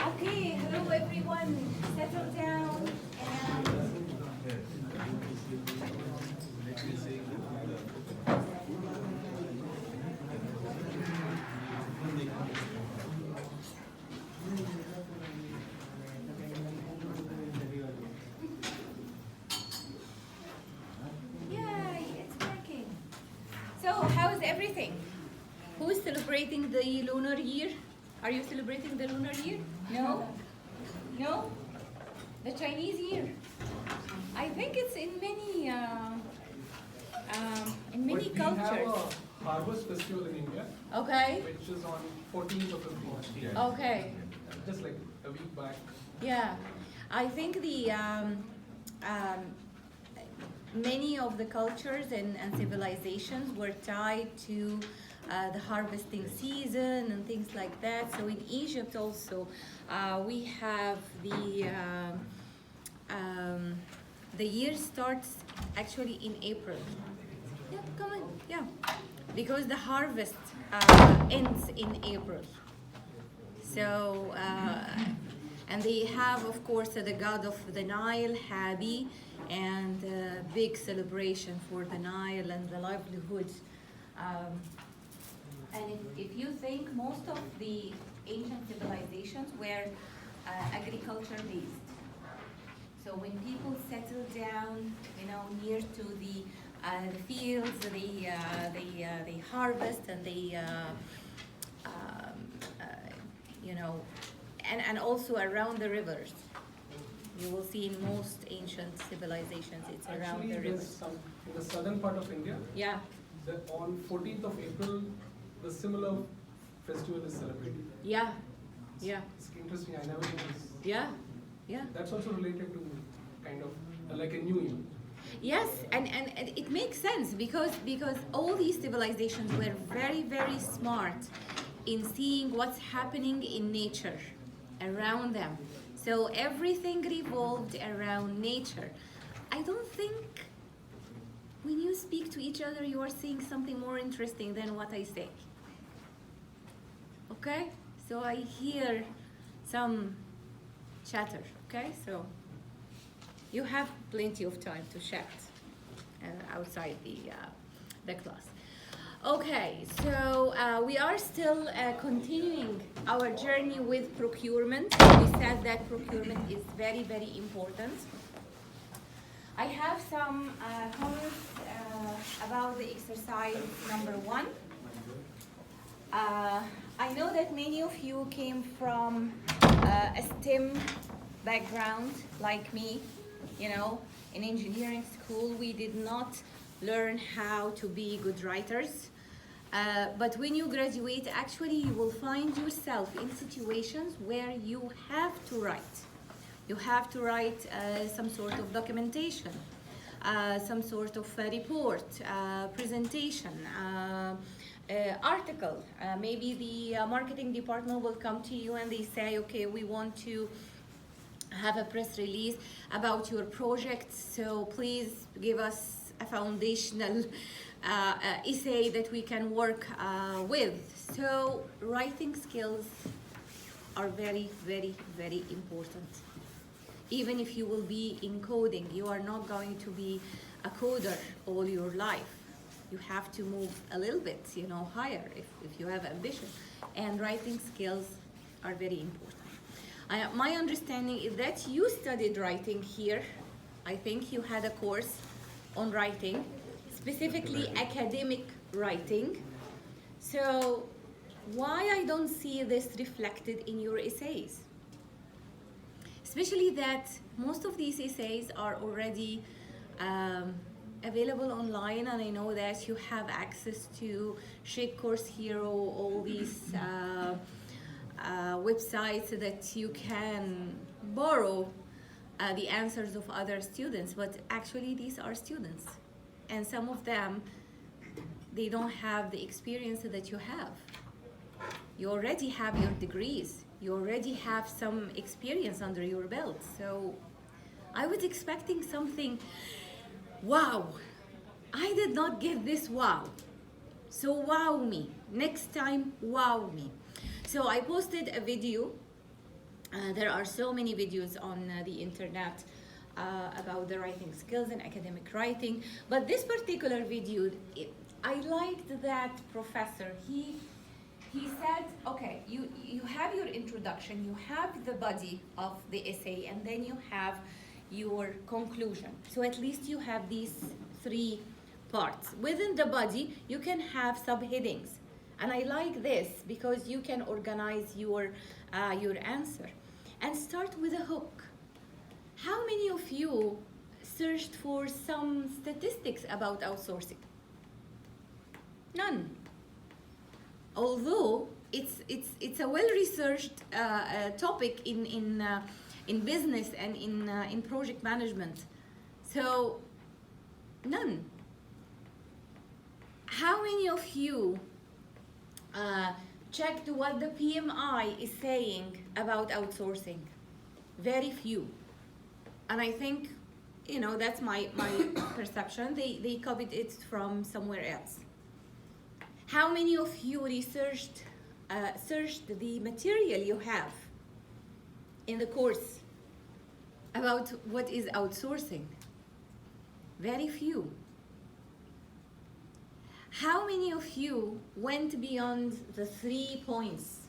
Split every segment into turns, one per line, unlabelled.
Okay, hello everyone. Settle down and yay, it's working. So, how's everything? Who's celebrating the lunar year? Are you celebrating the lunar year? No? No? The Chinese year? I think it's in many cultures.
We have a harvest festival in India,
Okay.
which is on 14th of April.
Okay.
Just like a week back.
Yeah. I think the many of the cultures and civilizations were tied to the harvesting season and things like that. So in Egypt also, we have the year starts actually in April. Yeah, come on. Yeah, because the harvest ends in April. So and they have, of course, the god of the Nile, Habi, and big celebration for the Nile and the livelihood. And if you think, most of the ancient civilizations were agriculture based. So when people settled down, near to the fields, they harvest and they, and also around the rivers. You will see in most ancient civilizations, it's around the rivers.
In the southern part of India,
Yeah.
on 14th of April, the similar festival is celebrated.
Yeah. Yeah.
It's interesting. I never knew this.
Yeah. Yeah.
That's also related to kind of like a new year.
Yes, and it makes sense because all these civilizations were very, very smart in seeing what's happening in nature around them. So everything revolved around nature. I don't think when you speak to each other you are saying something more interesting than what I say. Okay? So I hear some chatter, okay? So you have plenty of time to chat outside the class. Okay, so we are still continuing our journey with procurement. We said that procurement is very, very important. I have some comments about the exercise number 1. I know that many of you came from a STEM background like me. In engineering school, we did not learn how to be good writers. But when you graduate, actually, you will find yourself in situations where you have to write. You have to write some sort of documentation, some sort of report, presentation, article. Maybe the marketing department will come to you and they say, okay, we want to have a press release about your project, so please give us a foundational essay that we can work with. So writing skills are very, very, very important. Even if you will be in coding, you are not going to be a coder all your life. You have to move a little bit, higher if you have ambition. And writing skills are very important. My understanding is that you studied writing here. I think you had a course on writing, specifically academic writing. So why I don't see this reflected in your essays? Especially that most of these essays are already available online, and I know that you have access to Shape Course Hero, all these websites that you can borrow the answers of other students, but actually these are students, and some of them, they don't have the experience that you have. You already have your degrees, you already have some experience under your belt, so I was expecting something, wow, I did not get this wow, so wow me, next time wow me. So I posted a video There are so many videos on the internet about the writing skills and academic writing. But this particular video, I liked that professor. He said, okay, you have your introduction, you have the body of the essay, and then you have your conclusion. So at least you have these three parts. Within the body, you can have subheadings. And I like this because you can organize your answer. And start with a hook. How many of you searched for some statistics about outsourcing? None. Although it's a well-researched topic in business and in project management. So none. How many of you checked what the PMI is saying about outsourcing? Very few. And I think, that's my perception. They copied it from somewhere else. How many of you searched the material you have in the course about what is outsourcing? Very few. How many of you went beyond the 3 points?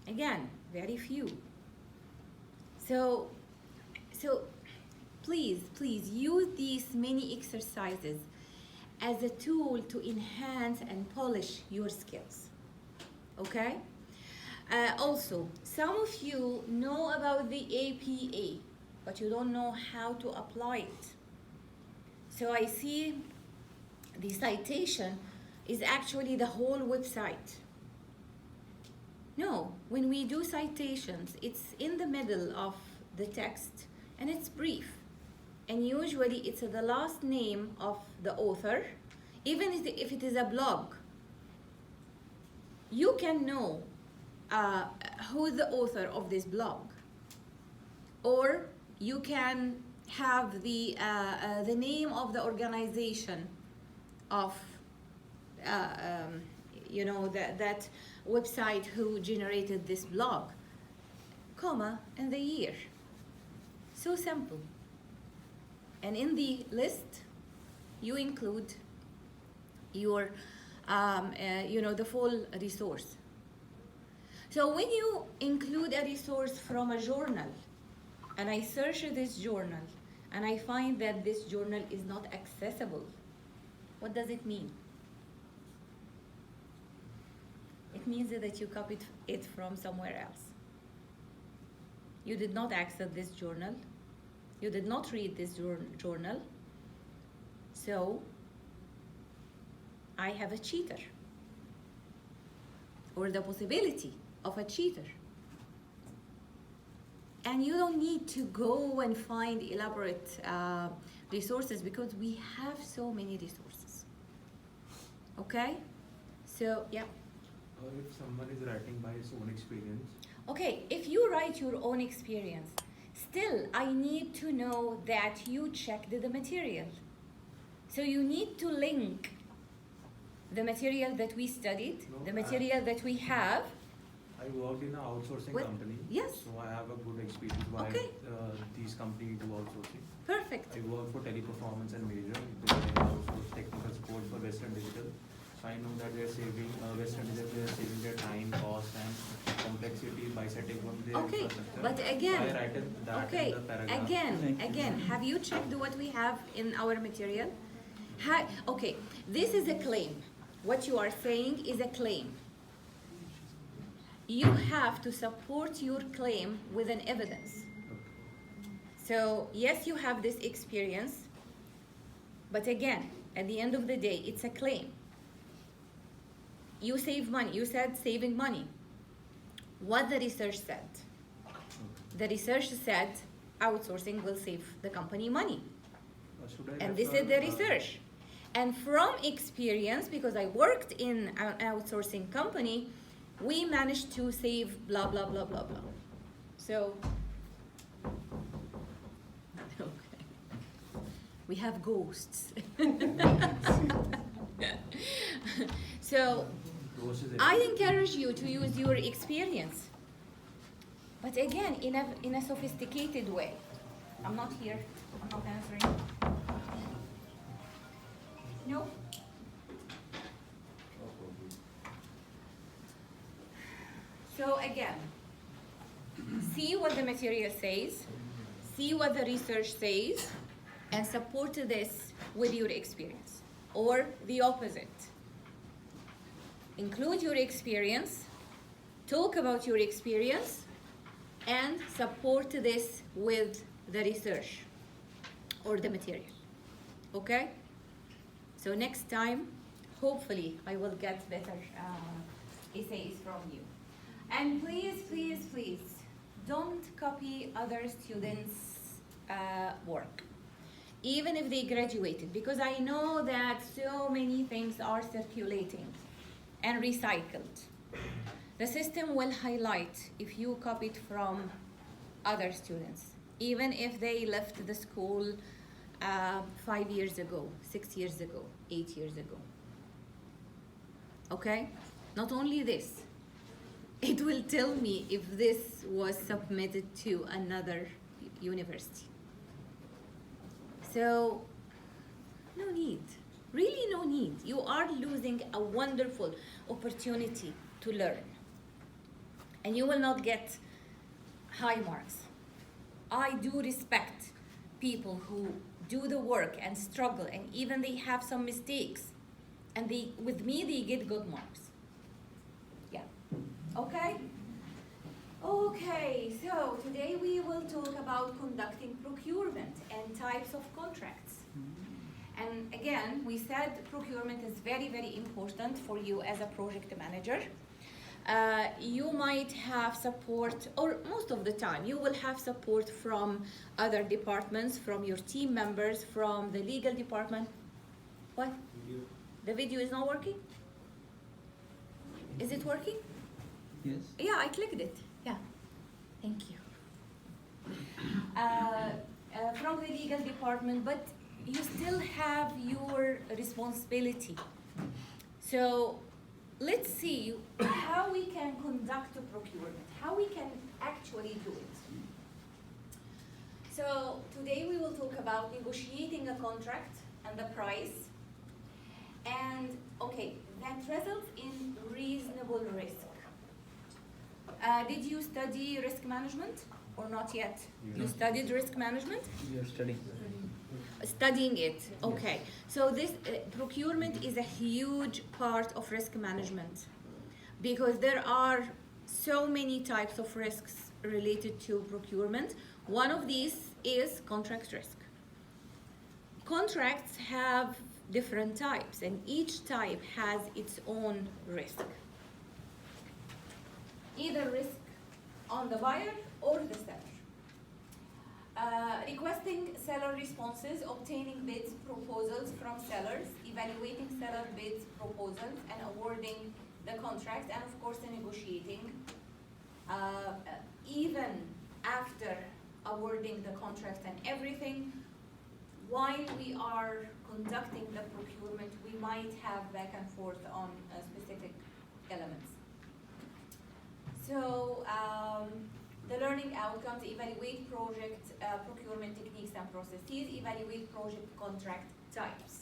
Again, very few. So please use these mini exercises as a tool to enhance and polish your skills. Okay? Also, some of you know about the APA, but you don't know how to apply it. So I see the citation is actually the whole website. No, when we do citations, it's in the middle of the text and it's brief. And usually it's the last name of the author, even if it is a blog. You can know who the author of this blog, or you can have the name of the organization of that website who generated this blog, comma, and the year. So simple. And in the list, you include your, the full resource. So when you include a resource from a journal, and I search this journal, and I find that this journal is not accessible, what does it mean? It means that you copied it from somewhere else. You did not access this journal. You did not read this journal. So I have a cheater, or the possibility of a cheater. And you don't need to go and find elaborate resources, because we have so many resources. Okay? So, yeah.
If someone is writing by his own experience.
Okay, if you write your own experience, still I need to know that you checked the material. So you need to link the material that we studied, the material that we have.
I worked in an outsourcing company.
Yes.
So I have a good experience why these companies do outsourcing.
Perfect.
I work for Teleperformance and Major. They outsource technical support for Western Digital. So I know that they are saving, Western Digital, they are saving their time, cost, and complexity by setting up their infrastructure.
But again,
I write that in the paragraph.
Again, have you checked what we have in our material? Okay, this is a claim. What you are saying is a claim. You have to support your claim with an evidence. So yes, you have this experience, but again, at the end of the day, it's a claim. You save money. You said saving money. What the research said? The research said outsourcing will save the company money. And this is the research. And from experience, because I worked in an outsourcing company, we managed to save blah, blah, blah, blah, blah. So, okay. We have ghosts. So, I encourage you to use your experience. but again, in a sophisticated way. I'm not here. I'm not answering. No. So again, see what the material says, see what the research says, and support this with your experience. Or the opposite. Include your experience, talk about your experience, and support this with the research or the material. Okay? So next time, hopefully, I will get better essays from you. And please, please, please, don't copy other students' work, even if they graduated, because I know that so many things are circulating and recycled. The system will highlight if you copied from other students, even if they left the school 5 years ago, 6 years ago, 8 years ago. Okay? Not only this, it will tell me if this was submitted to another university. So, no need, really no need. You are losing a wonderful opportunity to learn. And you will not get high marks. I do respect people who do the work and struggle, and even they have some mistakes. And with me, they get good marks. Yeah, okay? Okay, so today we will talk about conducting procurement and types of contracts. And again, we said procurement is very, very important for you as a project manager. You might have support, or most of the time, you will have support from other departments, from your team members, from the legal department. What?
Video.
The video is not working? Is it working?
Yes.
Yeah, I clicked it. Yeah, thank you. From the legal department, but you still have your responsibility. So let's see how we can conduct a procurement, how we can actually do it. So today we will talk about negotiating a contract and the price, and okay, that results in reasonable risk. Did you study risk management or not yet? You studied risk management?
We are studying.
Studying it, okay. So this procurement is a huge part of risk management because there are so many types of risks related to procurement. One of these is contract risk. Contracts have different types, and each type has its own risk. Either risk on the buyer or the seller. Requesting seller responses, obtaining bids, proposals from sellers, evaluating seller bids, proposals, and awarding the contract, and of course the negotiating. Even after awarding the contract and everything, while we are conducting the procurement, we might have back and forth on specific elements. So, the learning outcomes: evaluate project procurement techniques and processes, evaluate project contract types.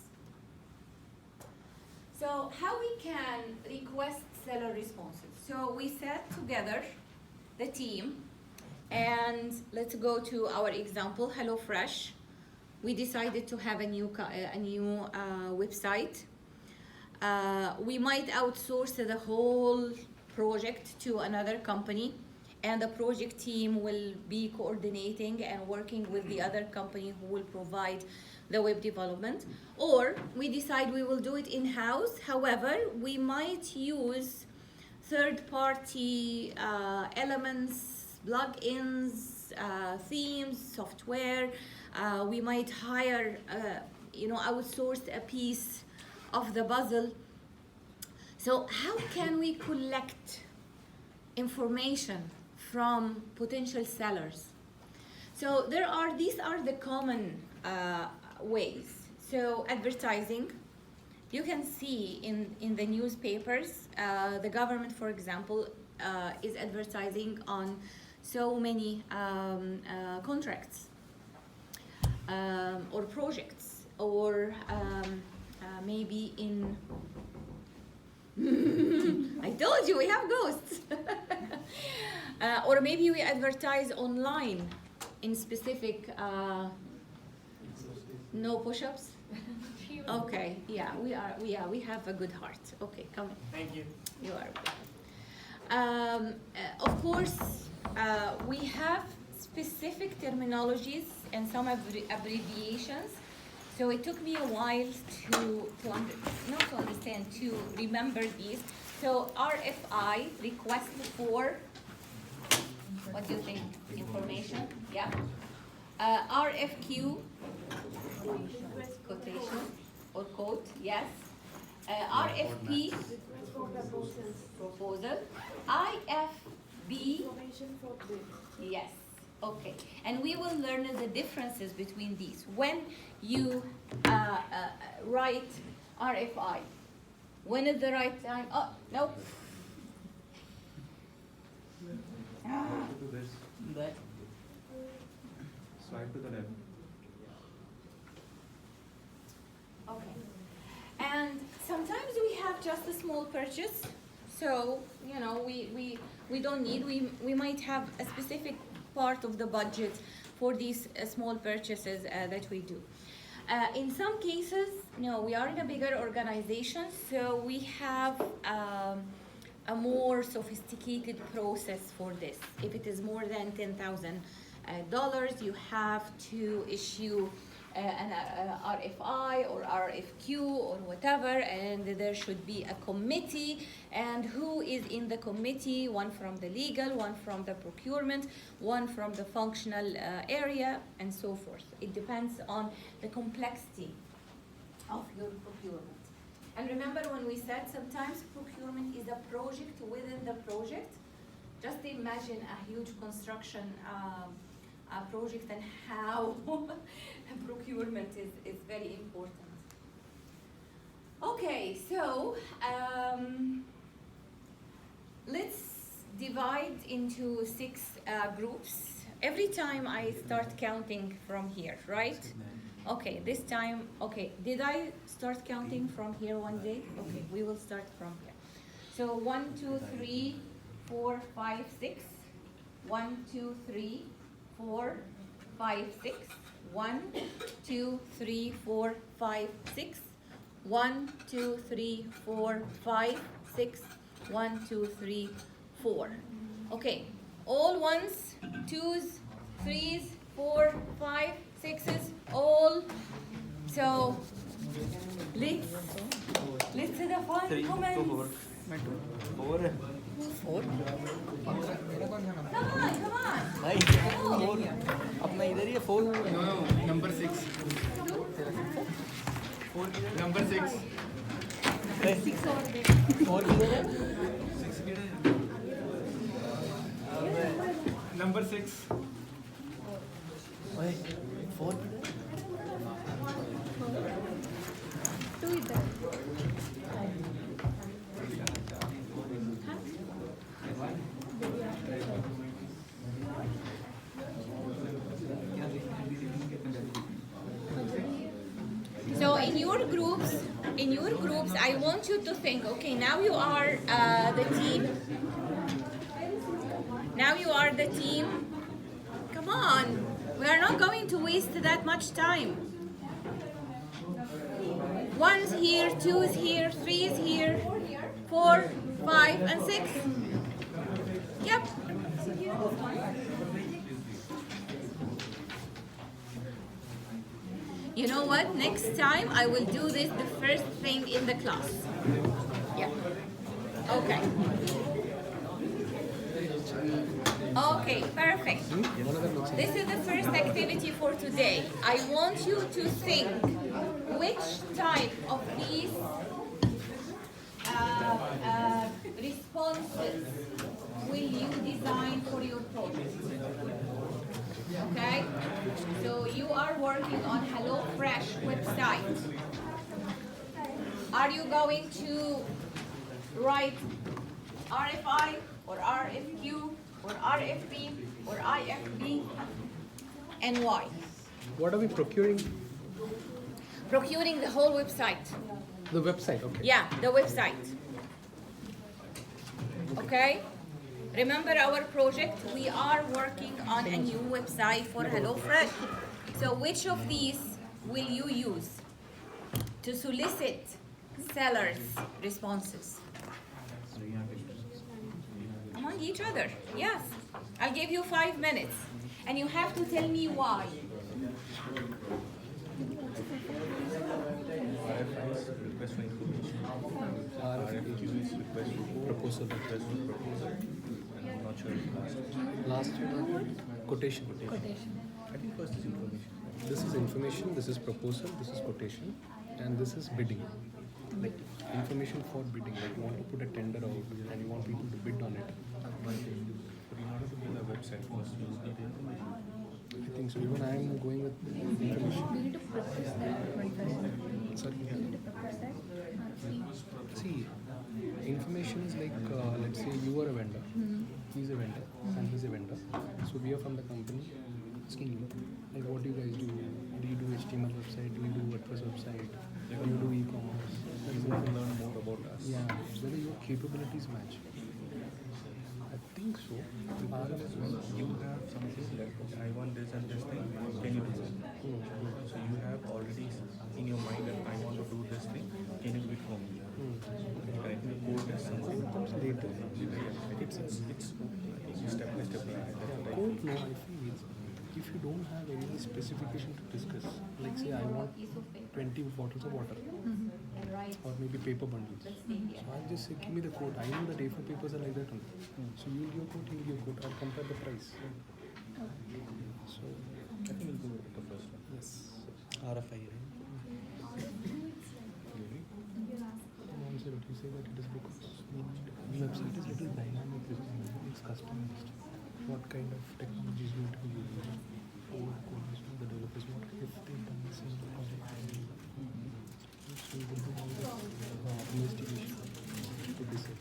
So how we can request seller responses? So we sat together, the team, and let's go to our example, HelloFresh. We decided to have a new website. We might outsource the whole project to another company, and the project team will be coordinating and working with the other company who will provide the web development. Or we decide we will do it in-house. However, we might use third-party elements, plugins, themes, software. We might hire, outsource a piece of the puzzle. So how can we collect information from potential sellers? So these are the common ways. So advertising, you can see in the newspapers, the government, for example, is advertising on so many contracts or projects, or maybe in I told you we have ghosts. Or maybe we advertise online in specific no push-ups. Okay, yeah, we have a good heart. Okay, come on.
Thank you.
You are welcome. Of course, we have specific terminologies and some abbreviations. So it took me a while to remember these. So RFI, request for, what do you think? Information, yeah. RFQ, quotation or quote, yes. RFP, proposal. IFB, yes. Okay, and we will learn the differences between these. When you write RFI, when is the right time? Oh, no.
To this.
That.
Swipe to the left.
Okay. And sometimes we have just a small purchase, so you know we don't need. We might have a specific part of the budget for these small purchases that we do. In some cases, no, we are in a bigger organization, so we have a more sophisticated process for this. If it is more than $10,000, you have to issue an RFI or RFQ or whatever, and there should be a committee, and who is in the committee? One from the legal, one from the procurement, one from the functional area, and so forth. It depends on the complexity of your procurement. And remember when we said sometimes procurement is a project within the project? Just imagine a huge construction project and how procurement is very important. Okay, so let's divide into 6 groups. Every time I start counting from here, right? Okay, this time, okay, did I start counting from here one day? Okay, we will start from here. So 1, 2, 3, 4, 5, 6. 1, 2, 3, 4, 5, 6. 1, 2, 3, 4, 5, 6. 1, 2, 3, 4, 5, 6. 1, 2, 3, 4. Okay, all 1s, 2s, 3s, 4, 5, 6s, all. So let's see the fun comments.
Four.
Come on.
भाई four अपना इधर ही है four
Number 6. Number 6.
Four किधर है
Number 6.
भाई four किधर
Two इधर. So in your groups, I want you to think, okay, now you are the team. Now you are the team. Come on, we are not going to waste that much time. 1's here, 2's here, 3's here, 4, 5, and 6. Yep. You know what? Next time I will do this the first thing in the class. Yeah. Okay. Okay, perfect. This is the first activity for today. I want you to think which type of these responses will you design for your project. Okay? So you are working on HelloFresh website. Are you going to write RFI or RFQ or RFP or IFP, and why?
What are we procuring?
Procuring the whole website.
The website, okay.
Yeah, the website. Okay? Remember our project? We are working on a new website for HelloFresh. So which of these will you use to solicit sellers' responses? Among each other, yes. I'll give you 5 minutes. And you have to tell me why.
Request for information. RFQ is request for proposal. Request for proposal. And I'm not sure if
Last quotation.
I think first is information.
This is information, this is proposal, this is quotation, and this is bidding. Like information for bidding. Like you want to put a tender out and you want people to bid on it.
But in order to build a website, first you need the information.
I think so. Even I am going with information.
We need to propose that.
Sorry.
We need to propose that.
See, information is like, let's say you are a vendor, he's a vendor, and he's a vendor. So we are from the company asking you, like what do you guys do? Do you do HTML website? Do you do WordPress website? Do you do e-commerce?
You want to learn more about us.
Yeah, whether your capabilities match. I think so.
You have something that I want this and this thing. Can you do it? So you have already in your mind that I want to do this thing. Can you do it for me? Correct. The code is something
Comes later.
it's step by step.
Code, no, I feel if you don't have any specification to discuss, like say I want 20 bottles of water, or maybe paper bundles. So I'll just say, give me the code. I know that A4 papers are like that only. So you give your code, you give your code. I'll compare the price. So
I think we'll go with the first one.
yes.
RFI, right?
Also, what you say that it is because the website is little dynamic. It's customized. What kind of technologies will be used? The developers, what if they've done the same project? So we will do all the investigation to decide.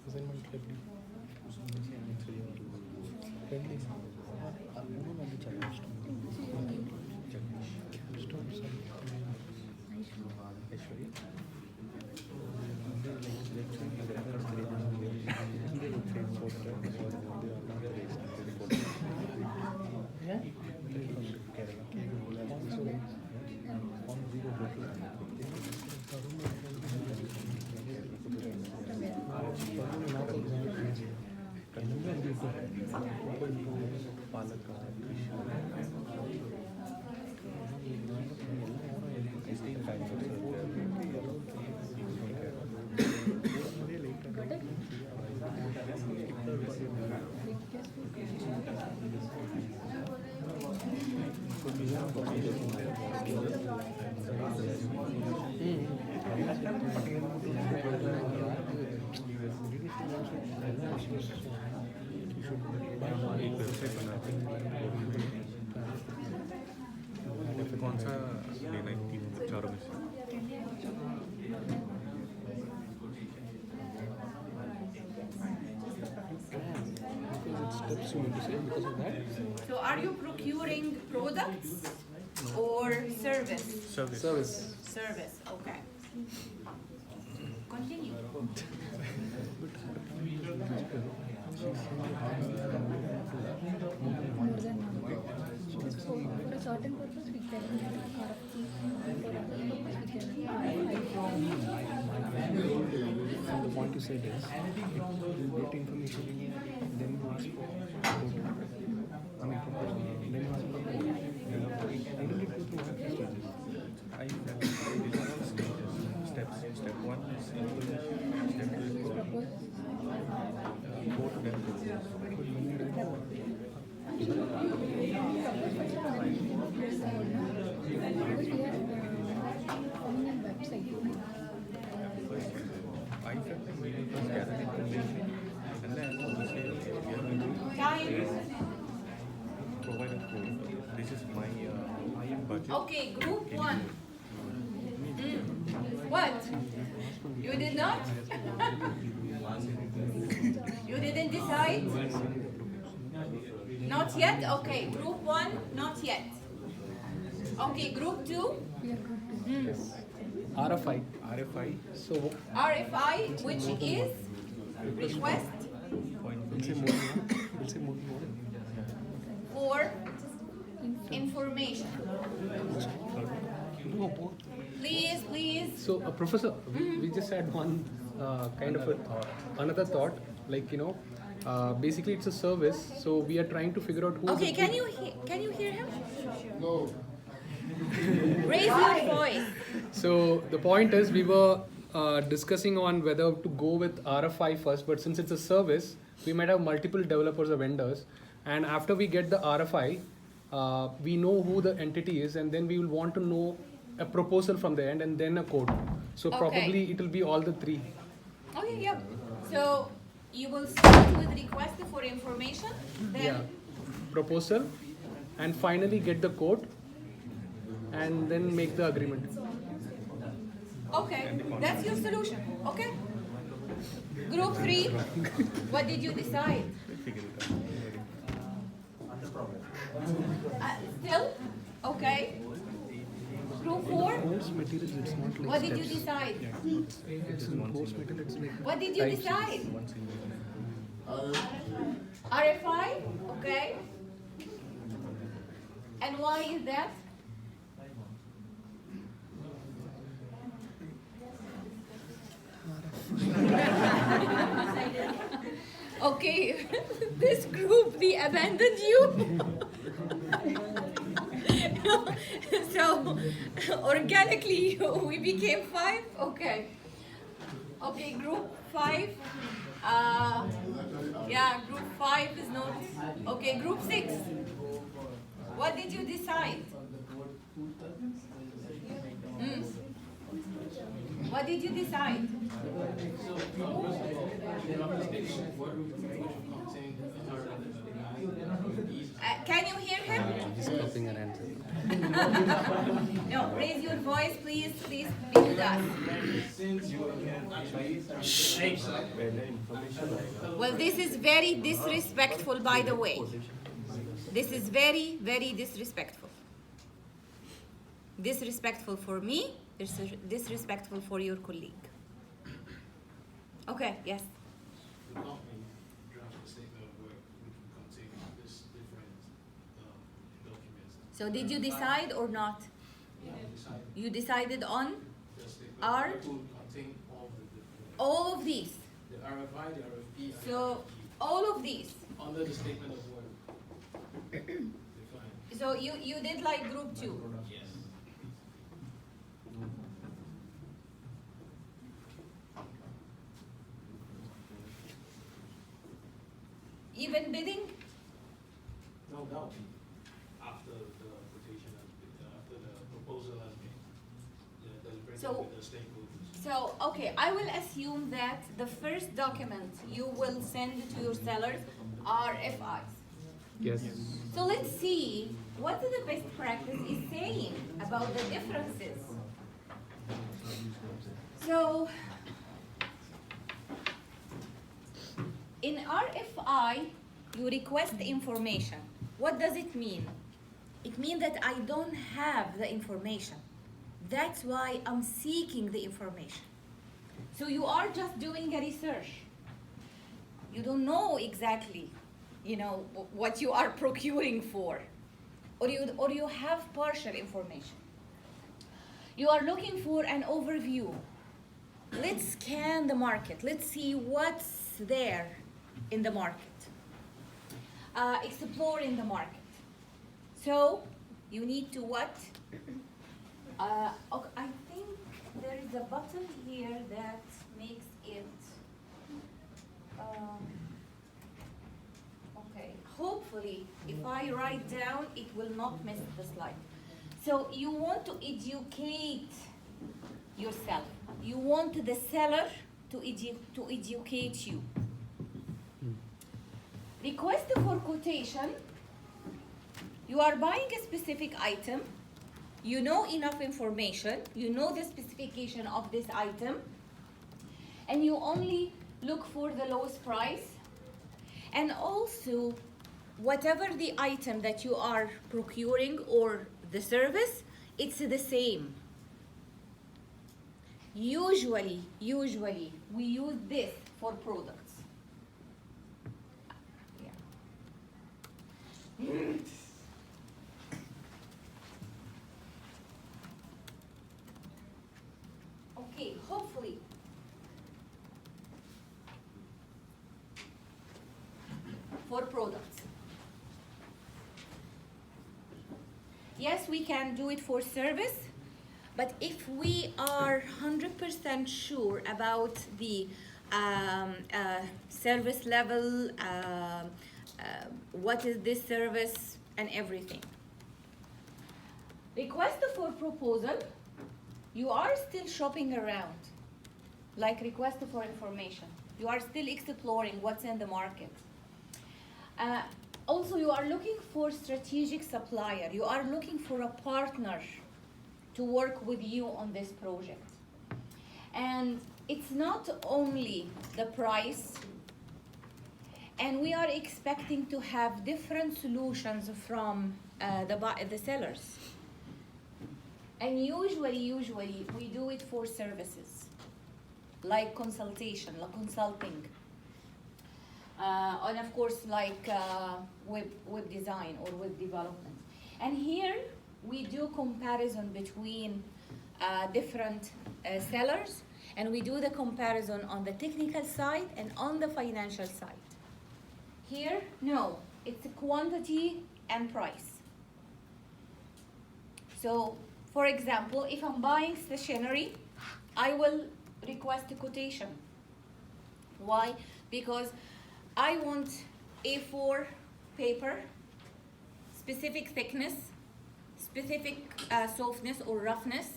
Assignment friendly. Friendly.
कौन सा लेना है तीनों चारों में से
Steps you need to say because of that.
So are you procuring products or service?
Service.
Service, okay. Continue.
More than one. So for a certain purpose, we can RFP. For other purpose, we can
And the point you said is, you get information, then you ask for proposal. Then you ask for proposal. I don't need to go through all the stages.
These are all stages. Steps. Step 1 is information. Step 2 is
propose.
quote then proposal. I felt like we will first gather the information and then we say we are going to provide a code. This is my budget.
Okay, group 1. What? You did not? You didn't decide? Not yet? Okay, group 1, not yet. Okay, group 2?
RFI.
RFI
So
RFI, which is request
we'll say moving on.
for information.
No, both.
Please, please.
So, Professor, we just had one kind of another thought, like, you know, basically it's a service, so we are trying to figure out who.
Okay, can you hear him? No. Raise your voice.
So the point is, we were discussing on whether to go with RFI first, but since it's a service, we might have multiple developers or vendors, and after we get the RFI, we know who the entity is, and then we will want to know a proposal from the end and then a code. So
Okay.
probably it will be all the three.
Okay, yeah. So you will start with request for information, then
Yeah. Proposal, and finally get the code, and then make the agreement.
okay, that's your solution. Okay. Group 3, what did you decide?
figure it out.
Still? Okay. Group 4,
Course materials, it's not like
what did you
steps.
decide?
It's in course material, it's like
What did you
types.
decide?
One single
RFI? Okay. And why is that? Okay, this group, they abandoned you. So, organically, we became 5. Okay. Okay, group 5. Yeah, group 5 is not. Okay, group 6. What did you decide? What did you decide? Can you hear him?
Just copying an answer.
No, raise your voice, please. Please be with us. Well, this is very disrespectful, by the way. This is very, very disrespectful. Disrespectful for me, disrespectful for your colleague. Okay, yes.
The company drafted a statement of work which would contain this different documents.
So did you decide or not? You decided on
The statement
R?
of work would contain all the different,
all of these.
the RFI, the RFP, and
So
the
all of these.
RFQ. Under the statement of work. Defined.
So you did like group 2.
Yes.
Even bidding?
No doubt. After the quotation has been, after the proposal has been, deliberated
So-
with the stakeholders.
So, okay, I will assume that the first document you will send to your sellers are FIs.
Yes.
So let's see what the best practice is saying about the differences. So, in RFI, you request information. What does it mean? It means that I don't have the information. That's why I'm seeking the information. So you are just doing a research. You don't know exactly, what you are procuring for, or you have partial information. You are looking for an overview. Let's scan the market. Let's see what's there in the market. Explore in the market. So you need to what? Okay, I think there is a button here that makes it. Okay, hopefully, if I write down, it will not miss the slide. So you want to educate yourself. You want the seller to educate you. Request for quotation. You are buying a specific item. You know enough information. You know the specification of this item. and you only look for the lowest price. And also, whatever the item that you are procuring or the service, it's the same. Usually, we use this for products. Yeah. Okay, hopefully. For products. Yes, we can do it for service, but if we are 100% sure about the service level, what is this service and everything. Request for proposal, you are still shopping around, like request for information. You are still exploring what's in the market. Also, you are looking for strategic supplier. You are looking for a partner to work with you on this project. And it's not only the price, and we are expecting to have different solutions from the sellers. And usually we do it for services, like consultation, like consulting. And of course, like web design or web development. And here we do comparison between different sellers, and we do the comparison on the technical side and on the financial side. Here, no, it's quantity and price. So, for example, if I'm buying stationery, I will request a quotation. Why? Because I want A4 paper, specific thickness, specific softness or roughness,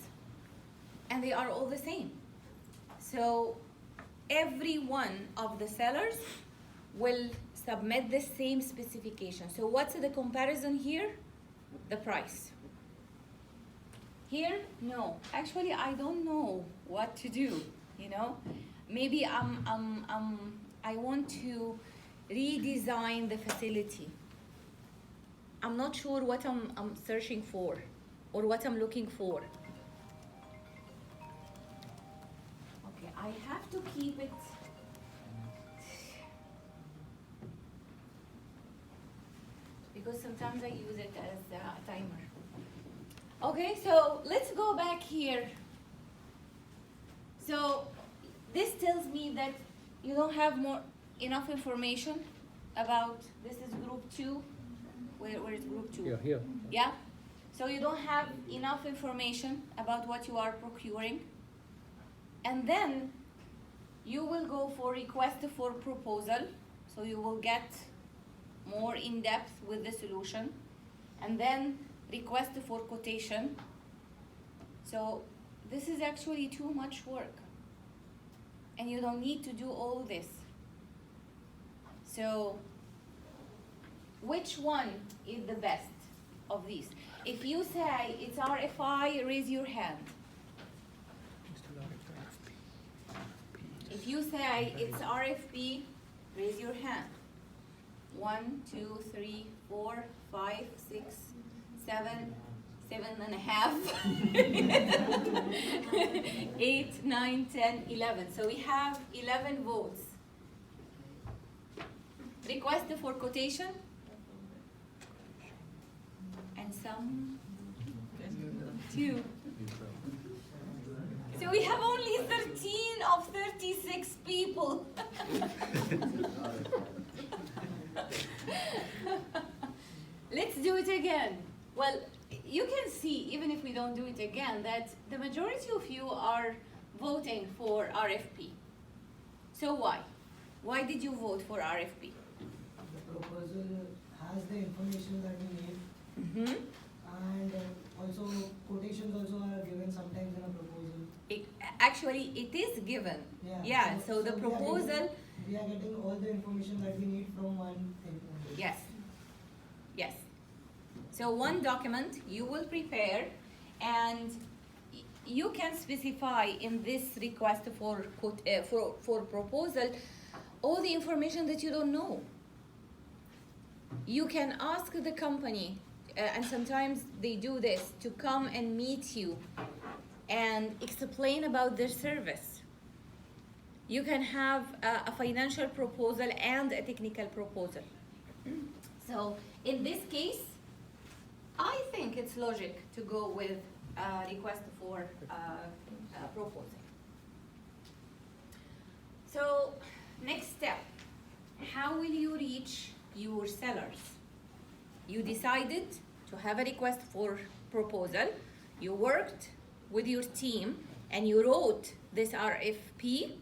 and they are all the same. So every one of the sellers will submit the same specification. So what's the comparison here? The price. Here, no. Actually, I don't know what to do, you know? Maybe I want to redesign the facility. I'm not sure what I'm searching for or what I'm looking for. Okay, I have to keep it. Because sometimes I use it as a timer. Okay, so let's go back here. So this tells me that you don't have enough information about, this is group 2. Where is group 2?
Yeah, here.
Yeah? So you don't have enough information about what you are procuring. And then you will go for request for proposal. So you will get more in depth with the solution. And then request for quotation. So this is actually too much work. And you don't need to do all this. So which one is the best of these? If you say it's RFI, raise your hand. If you say it's RFP, raise your hand. 1, 2, 3, 4, 5, 6, 7, 7.5, 8, 9, 10, 11. So we have 11 votes. Request for quotation. And some 2. So we have only 13 of 36 people. Let's do it again. Well, you can see, even if we don't do it again, that the majority of you are voting for RFP. So why? Why did you vote for RFP?
The proposal has the information that we need.
Mm-hmm.
And also quotations also are given sometimes in a proposal.
Actually, it is given. Yeah. So the proposal.
We are getting all the information that we need from one thing.
Yes. Yes. So one document you will prepare, and you can specify in this request for proposal all the information that you don't know. You can ask the company, and sometimes they do this, to come and meet you and explain about their service. You can have a financial proposal and a technical proposal. So in this case, I think it's logic to go with a request for a proposal. So next step, how will you reach your sellers? You decided to have a request for proposal, you worked with your team and you wrote this RFP.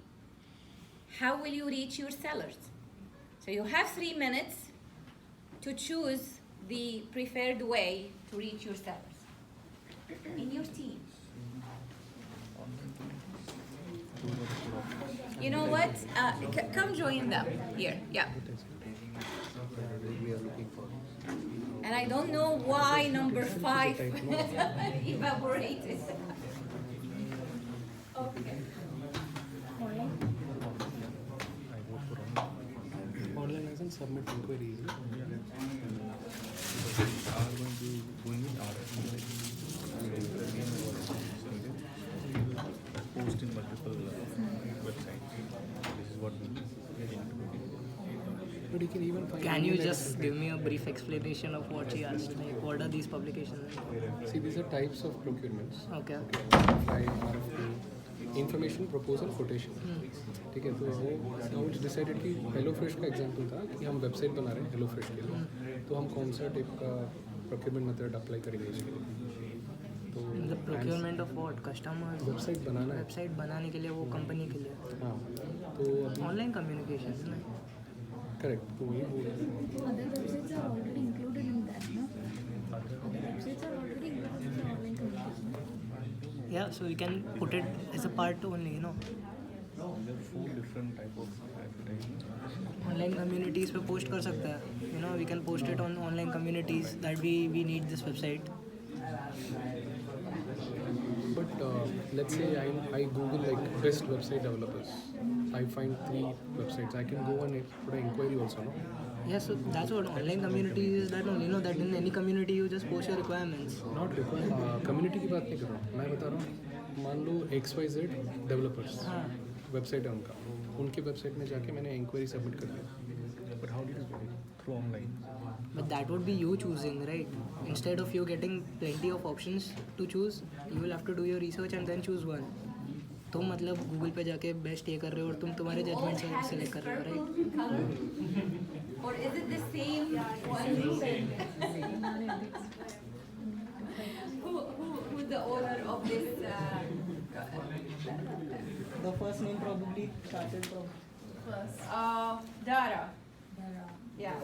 How will you reach your sellers? So you have 3 minutes to choose the preferred way to reach your sellers in your team. You know what? Come join them here. Yeah. And I don't know why number 5 evaporated. Okay.
Online as in submit inquiries.
Are going to going with post in multiple websites. This is what we need.
But you can even find.
Can you just give me a brief explanation of what she asked? Like, what are these publications?
See, these are types of procurements.
Okay.
RFP, information, proposal, quotation. ठीक है, तो वो now it's decided कि HelloFresh का example था कि हम website बना रहे हैं HelloFresh के लिए, तो हम कौन सा टाइप का procurement मेथड अप्लाई करेंगे इसके लिए? तो
The procurement of what? Customers?
Website बनाना है.
वेबसाइट बनाने के लिए वो कंपनी के लिए.
हाँ, तो
ऑनलाइन कम्युनिकेशन है ना.
करेक्ट, तो वही बोल रहे हैं.
Other websites are already included in that, no? Other websites are already included in the online communication.
Yeah, so we can put it as a part only, you know.
There are 4 different type of advertising.
Online communities पे post कर सकता है. You know, we can post it on online communities that we need this website.
But let's say I Google like best website developers. I find 3 websites. I can go and put an inquiry also, no?
Yeah, so that's what online community is. That only, you know, that in any community you just post your requirements.
Not requirement. Community की बात नहीं कर रहा हूँ. मैं बता रहा हूँ. मान लो XYZ developers. वेबसाइट है उनका. उनके वेबसाइट में जाके मैंने इंक्वायरी सबमिट कर दिया.
But how did you get it? Through online.
But that would be you choosing, right? Instead of you getting plenty of options to choose, you will have to do your research and then choose one. तुम मतलब Google पे जाके best ये कर रहे हो और तुम तुम्हारे जजमेंट से सेलेक्ट कर रहे हो, right?
Or is it the same one? Who's the owner of this?
The first name probably started from.
Dara. Yeah.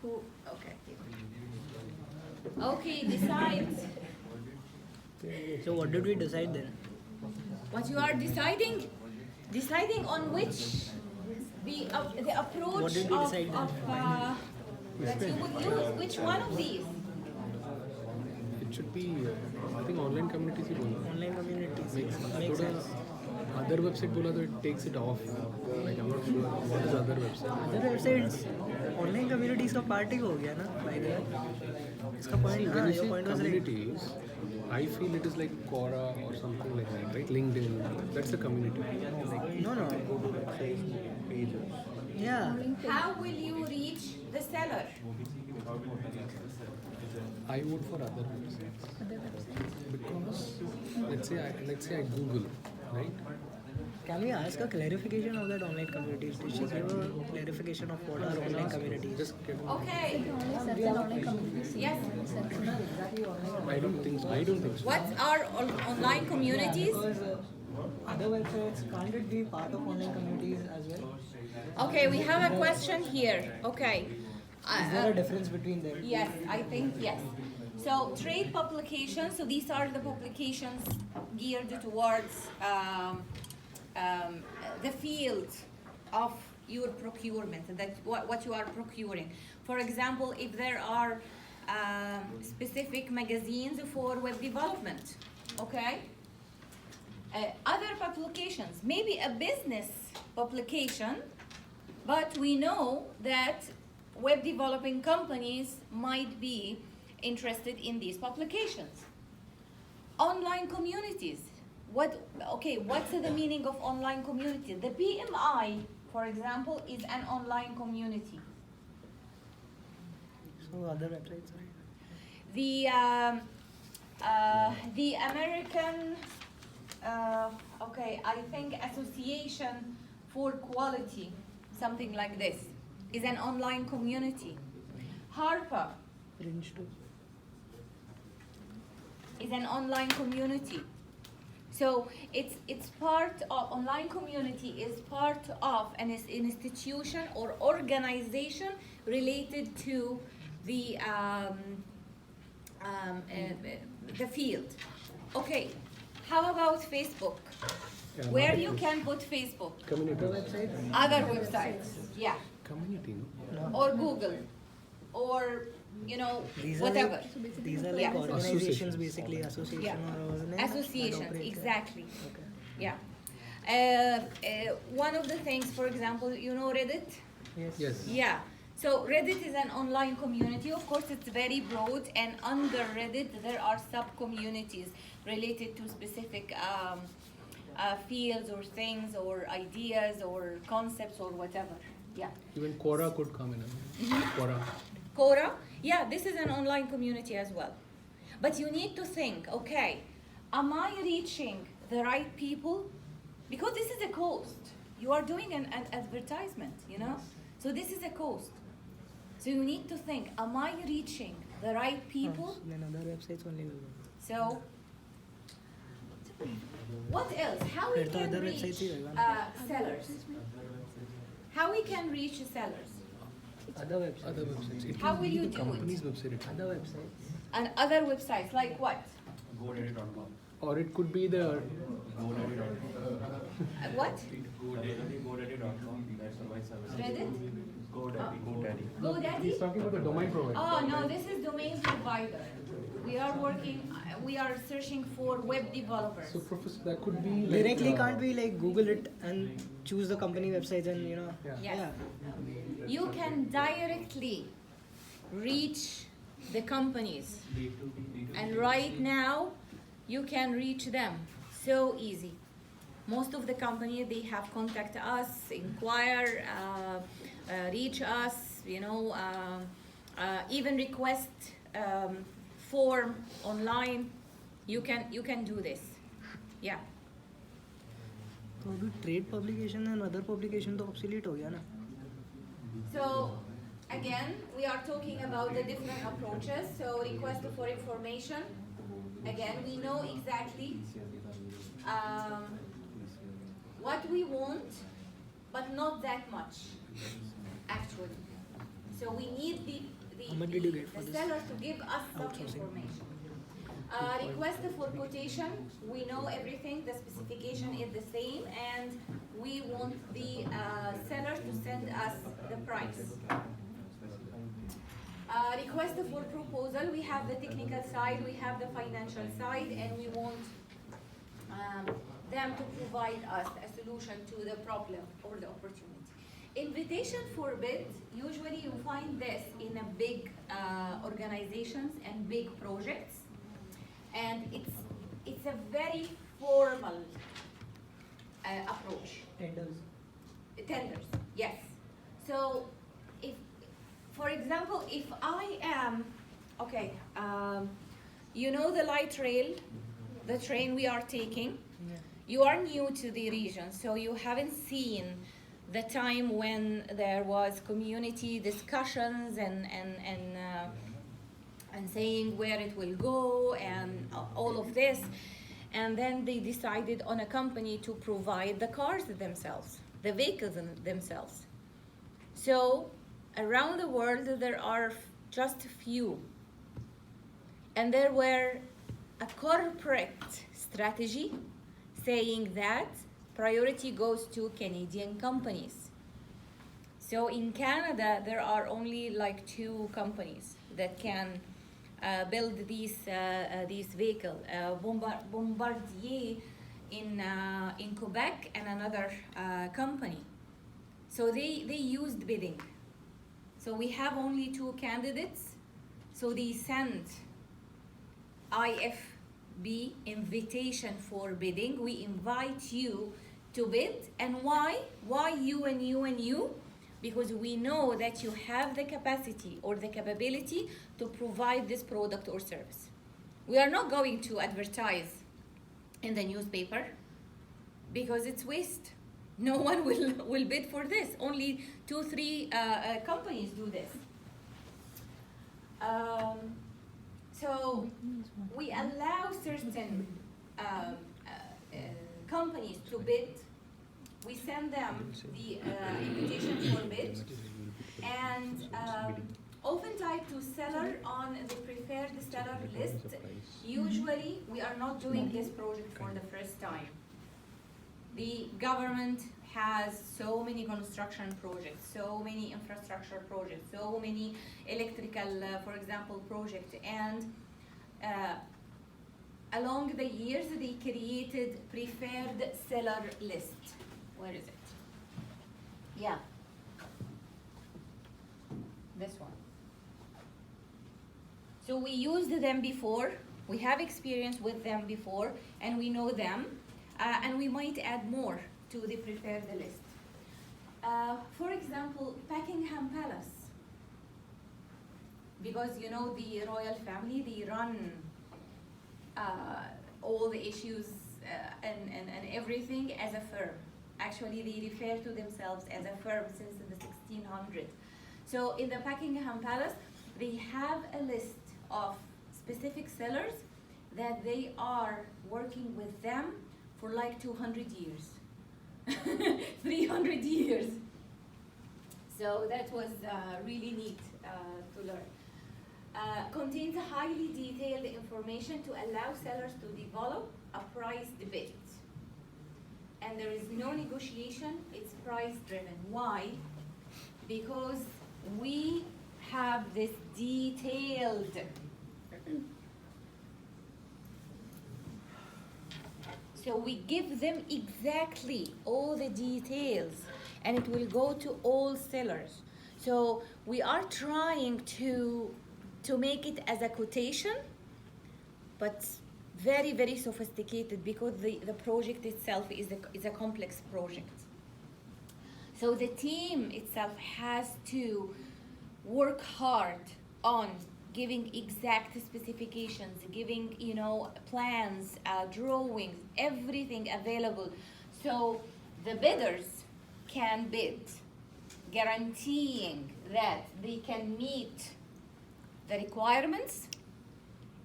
Who? Okay. Okay. Decide.
So what did we decide then?
What you are deciding? Deciding on which the approach
What did we decide
that you would use. Which one of these?
It should be I think online communities ही बोला.
Online communities. Makes
थोड़ा
sense.
other website बोला तो it takes it off. Like I'm not sure what is other website.
Other websites, online communities का part ही हो गया ना, by the way. इसका point,
When
हाँ,
you
your
say
point was right.
communities, I feel it is like Quora or something like that, right? LinkedIn, that's a community.
No.
Pages.
Yeah.
How will you reach the seller?
I vote for other websites because let's say I Google, right?
Can we ask a clarification of that online communities? Did she give a clarification of what are online communities?
Just get
Okay.
Only certain online communities.
Yes.
I don't think so.
What are online communities?
Other websites, can't it be part of online communities as well?
Okay, we have a question here. Okay.
Is there a difference between them?
Yes, I think yes. So trade publications. So these are the publications geared towards the field of your procurement, that what you are procuring. For example, if there are specific magazines for web development, okay? Other publications, maybe a business publication, but we know that web developing companies might be interested in these publications. Online communities. What's the meaning of online community? The BMI, for example, is an online community.
So other websites, right?
The American, I think Association for Quality, something like this, is an online community. Harper
Fringe too.
is an online community. So it's part of, online community is part of an institution or organization related to the field. Okay, how about Facebook?
Yeah,
Where
marketplace.
you can put Facebook?
Community.
Other websites, yeah.
Community, no?
Or Google, or
These
whatever.
Are these are like
Yeah.
organizations,
Associations.
basically association
Yeah.
or organization
Associations,
that operate,
exactly.
Okay.
Yeah. One of the things, for example, Reddit?
Yes.
Yeah. So Reddit is an online community. Of course, it's very broad, and under Reddit there are sub-communities related to specific fields or things or ideas or concepts or whatever. Yeah.
Even Quora could come in. Quora.
Quora, yeah, this is an online community as well. But you need to think, okay, am I reaching the right people? Because this is a cost. You are doing an advertisement, So this is a cost. So you need to think, am I reaching the right people?
Then other websites only will go.
So, what else? How we
फिर तो
can
other
reach
websites ही होगा
sellers? How we can reach sellers?
Other websites.
Other websites. It
How
can
will
be
you
the
do
company's
it?
website.
Other websites.
And other websites, like what?
GoDaddy.com.
Or it could be the
GoDaddy.com.
What?
GoDaddy.com. That's the right service.
Reddit?
GoDaddy.
GoDaddy?
He's talking about the domain provider.
Oh no, this is domain provider. We are searching for web developers.
So Professor, that could be like,
Directly can't be like Google it and choose the company websites and
Yeah.
Yes. You can directly reach the companies. And right now, you can reach them so easy. Most of the companies, they have contacted us, inquire, reach us, even request form online. You can do this. Yeah.
तो अभी trade publication and other publication तो obsolete हो गया ना.
So again, we are talking about the different approaches. So request for information. Again, we know exactly what we want, but not that much, actually. So we need
How much did you get for
the
this?
seller to give us some
Outsourcing.
information. Request for quotation. We know everything. The specification is the same, and we want the seller to send us the price. Request for proposal. We have the technical side, we have the financial side, and we want them to provide us a solution to the problem or the opportunity. Invitation for bid. Usually you find this in a big organizations and big projects, and it's a very formal approach. Tenders, yes. So, if, for example, if I am, the light rail, the train we are taking, you are new to the region, so you haven't seen the time when there was community discussions and saying where it will go and all of this. And then they decided on a company to provide the cars themselves, the vehicles themselves. So around the world there are just a few. And there were a corporate strategy saying that priority goes to Canadian companies. So in Canada there are only like 2 companies that can build these vehicle. Bombardier in Quebec and another company. So they used bidding. So we have only 2 candidates. So they sent IFB invitation for bidding. We invite you to bid. And why? Why you and you and you? Because we know that you have the capacity or the capability to provide this product or service. We are not going to advertise in the newspaper because it's waste. No one will bid for this. Only 2-3 companies do this. So we allow certain companies to bid. We send them the invitation for bid, and oftentimes to seller on the preferred seller list. Usually we are not doing this project for the first time. The government has so many construction projects, so many infrastructure projects, so many electrical, for example, projects, and along the years they created preferred seller list. Where is it? Yeah. This one. So we used them before, we have experience with them before, and we know them, and we might add more to the preferred list. For example, Buckingham Palace. Because you know the royal family, they run all the issues and everything as a firm. Actually, they refer to themselves as a firm since the 1600s. So in the Buckingham Palace, they have a list of specific sellers that they are working with them for like 200 years, 300 years. So that was really neat to learn. Contains highly detailed information to allow sellers to develop a price debate. And there is no negotiation, it's price driven. Why? Because we have this detailed so we give them exactly all the details, and it will go to all sellers. So we are trying to make it as a quotation, but very, very sophisticated, because the project itself is a complex project. So the team itself has to work hard on giving exact specifications, giving, you know, plans, drawings, everything available, so the bidders can bid, guaranteeing that they can meet the requirements,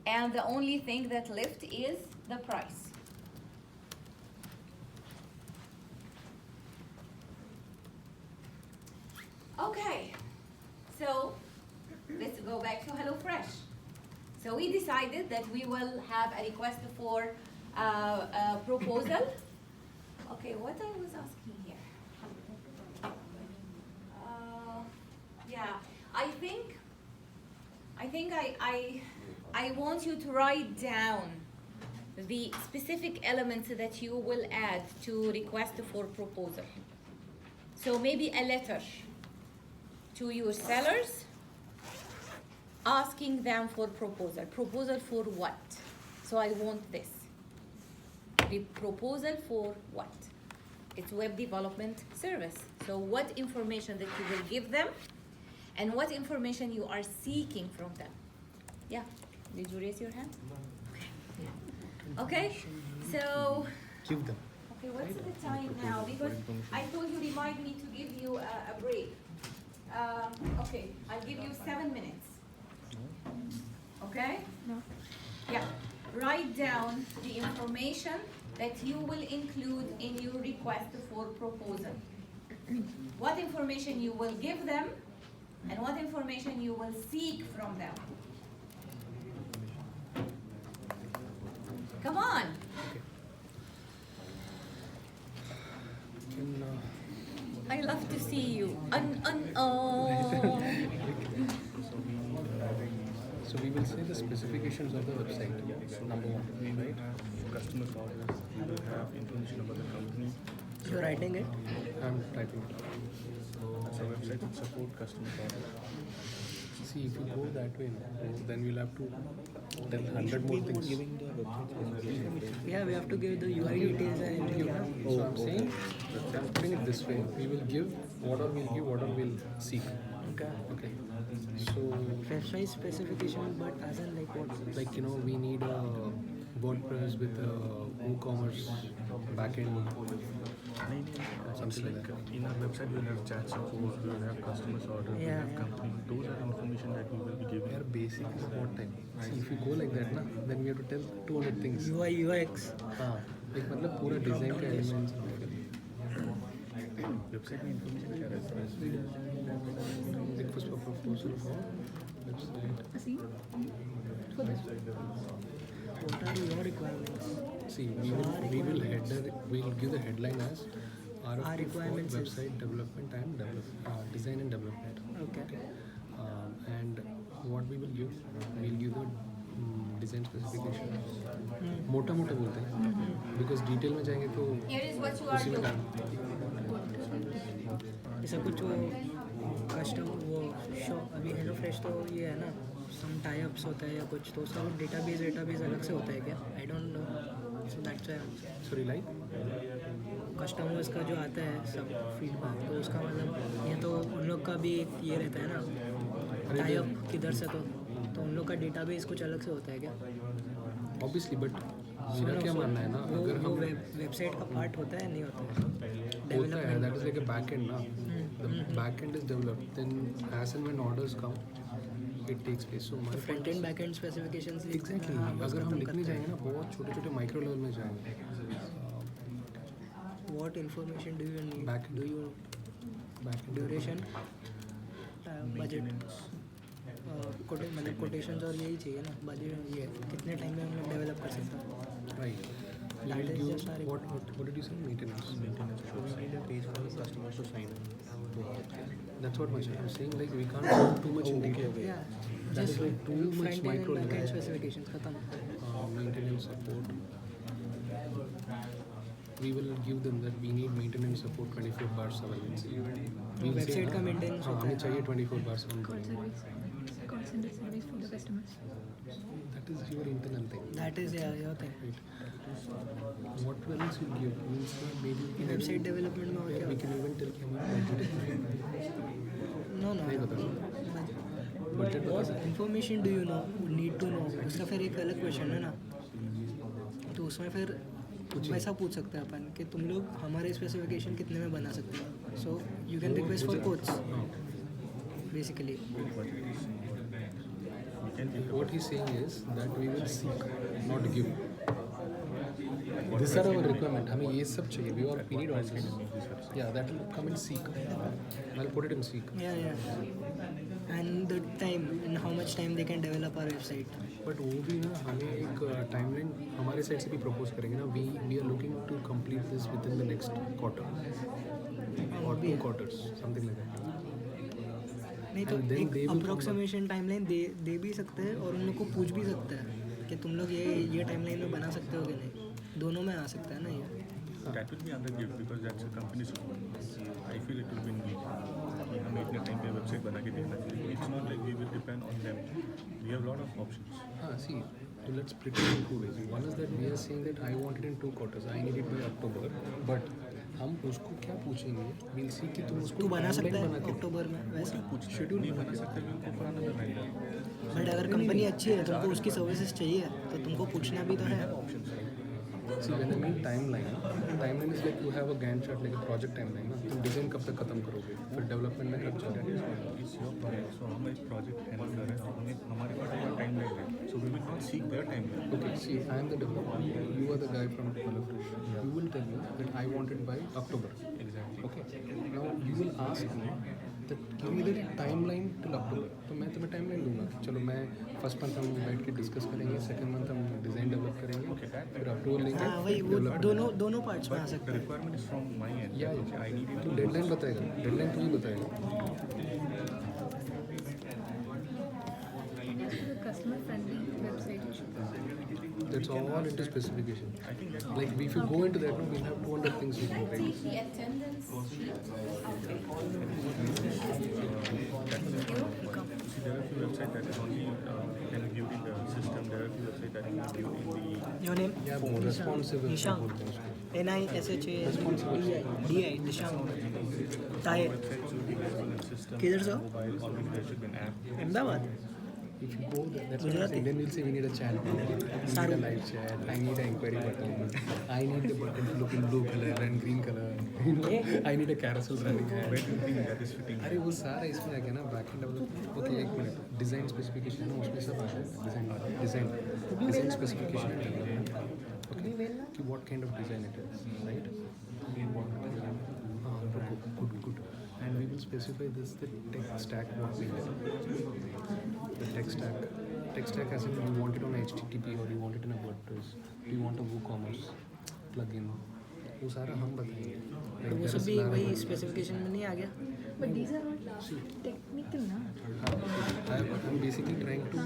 and the only thing that left is the price. Okay, so let's go back to HelloFresh. So we decided that we will have a request for a proposal. Okay, what I was asking here? Yeah, I think I want you to write down the specific elements that you will add to request for proposal. So maybe a letter to your sellers asking them for proposal. Proposal for what? So I want this. The proposal for what? It's web development service. So what information that you will give them, and what information you are seeking from them. Yeah, did you raise your hand? Okay, so
Give them.
okay, what's the time now? Because I told you remind me to give you a break. Okay, I'll give you 7 minutes. Okay?
No.
Yeah. Write down the information that you will include in your request for proposal. What information you will give them, and what information you will seek from them. Come on. I love to see you. Oh.
So we will say the specifications of the website. Number one, right?
Customer orders, you will have information about the company.
You're writing it?
I'm typing it.
So website will support customer orders.
See, if you go that way, then we'll have to tell 100 more things.
Yeah, we have to give the UI details and everything.
So I'm saying, I'm putting it this way. We will give what all we'll give, what all we'll seek.
Okay.
Okay. So,
Website specification, but as in like what?
like, we need a WordPress with a WooCommerce backend, something like that.
In our website, we will have chat support, we will have customers order, we will have company. Those are information that we will be giving.
Our basic is what time. See, if you go like that, then we have to tell 200 things.
UI, UX.
हाँ, एक मतलब पूरा design का elements
Website में information क्या रहता है?
request for proposal for website.
See? For this.
What are your requirements?
See, we'll give the headline as
Our
RFP for
requirements is-
website development and design and development.
Okay.
And what we will give the design specification. मोटा मोटा बोलते हैं because detail में जाएंगे तो
Here is what you are
उसी में
doing.
ऐसा कुछ वो कस्टम वो शॉप अभी हेलो फ्रेश तो ये है ना सम टाई अप्स होता है या कुछ तो उसका डेटाबेस अलग से होता है क्या? I don't know, so that's why
sorry like
customers का जो आता है सब फीडबैक तो उसका मतलब ये तो उन लोग का भी एक ये रहता है ना टाई अप किधर से तो उन लोग का डेटाबेस कुछ अलग से होता है क्या?
obviously but मेरा क्या मानना है ना अगर
वो
हम
वेबसाइट का पार्ट होता है नहीं होता है?
होता है that is like a back end ना the back end is developed then as and when orders come it takes place so my
front end back and specifications
exactly अगर हम लिखने जाएंगे ना बहुत छोटे छोटे माइक्रो लेवल में जाएंगे
what information do you need?
Back end.
Do you
back end
duration budget मतलब कोटेशंस और यही चाहिए ना बजट ये कितने टाइम में हम लोग डेवलप कर सकते हैं?
right we
That
will
is
give
just our
what did you say maintenance
So we need a page for the customers to sign in.
that's what much I'm saying like we can't go too much in detail
Yeah,
that
just
is like too much
front end
micro
and back end
level
specifications खत्म.
maintenance support we will give them that we need maintenance support 24/7 we'll say
Website का
ना,
maintenance
हाँ
होता
हमें
है.
चाहिए 24/7
Call service. Call center service for the customers.
that is your internal thing
That is your thing.
right what else you give means maybe we can
website development में और क्या
we can even tell कि हमारा budget है
no no
नहीं बता budget बता सकते
information do you know need to know उसका फिर एक अलग क्वेश्चन है ना तो उसमें फिर वैसा पूछ सकते हैं अपन कि तुम लोग हमारे स्पेसिफिकेशन कितने में बना सकते हो so you can request for codes basically
what he's saying is that we will seek not give these are our requirement हमें ये सब चाहिए we need all this yeah that will come in seek I'll put it in seek
yeah and the time and how much time they can develop our website
but वो भी ना हमें एक timeline हमारे साइड से भी propose करेंगे ना we are looking to complete this within the next quarter or 2 quarters something like that
नहीं तो
And then they
एक
will come
अप्रोक्सीमेशन टाइमलाइन दे भी सकते हैं और उन लोग को पूछ भी सकते हैं कि तुम लोग ये टाइमलाइन में बना सकते हो कि नहीं दोनों में आ सकता है ना ये
That will be under give because that's a company's code. I feel it will be need. हमें इतने टाइम पे वेबसाइट बना के देना चाहिए. It's not like we will depend on them. We have a lot of options.
see so let's split it in 2 ways one is that we are saying that I want it in 2 quarters I need it by October but हम उसको क्या पूछेंगे we'll see कि तुम उसको
तू बना सकता
timeline
है
बना के
अक्टूबर में वैसे
शेड्यूल
नहीं बना सकते भी उनको पुराना बनाएंगे.
बट अगर कंपनी अच्छी है तुमको उसकी सर्विसेज चाहिए तो तुमको पूछना भी तो है
See, when I mean timeline is like you have a Gantt chart like a project timeline ना तुम डिज़ाइन कब तक खत्म करोगे फिर डेवलपमेंट में कब जाओगे
It's your project. So हम एक project handle कर रहे हैं. हमें हमारे पास एक timeline है. So we will not seek their timeline.
okay see I am the developer you are the guy from developer you will tell me that I want it by October
Exactly.
okay now you will ask me that give me the timeline till October तो मैं तुम्हें timeline दूंगा चलो मैं first month हम बैठ के discuss करेंगे सेकंड मंथ हम डिज़ाइन डेवलप करेंगे फिर अप्रूवल लेंगे
हाँ वही वो दोनों पार्ट्स में आ
The
सकता है
requirement is from my end.
या
Okay, I need it.
तो डेडलाइन बताएगा डेडलाइन तू ही बताएगा
Can you ask for a customer-friendly website?
That's all into specification. Like if you go into that, no, we'll have 200 things we can write.
See the attendance sheet. Okay.
See, there are a few websites that is only can be viewed in the system. There are a few websites that can be viewed in the
Your name?
Yeah, more responsive.
Nishank. NISHANK. Nishank. Tahir.
websites should be available in the system.
किधर से हो?
Mobile, or maybe there should be an app.
Ahmedabad.
If you go there, that's what I'm
Gujarati.
saying. Then we'll say we need a chat. We need a live chat. I need an inquiry button. I need the button to look in blue color and green color. You know, I need a carousel running.
Where do you think that is fitting?
अरे वो सारा इसमें आ गया ना back and develop okay एक minute design specification है उसमें सब आ गया डिज़ाइन स्पेसिफिकेशन ओके कि what kind of design it is right good and we will specify this the tech stack what we have the tech stack as in you want it on HTTP or you want it in a WordPress do you want a WooCommerce plugin वो सारा हम बताएंगे
तो वो सब भी वही specification में नहीं आ गया.
But these are all technical, na?
I'm basically trying to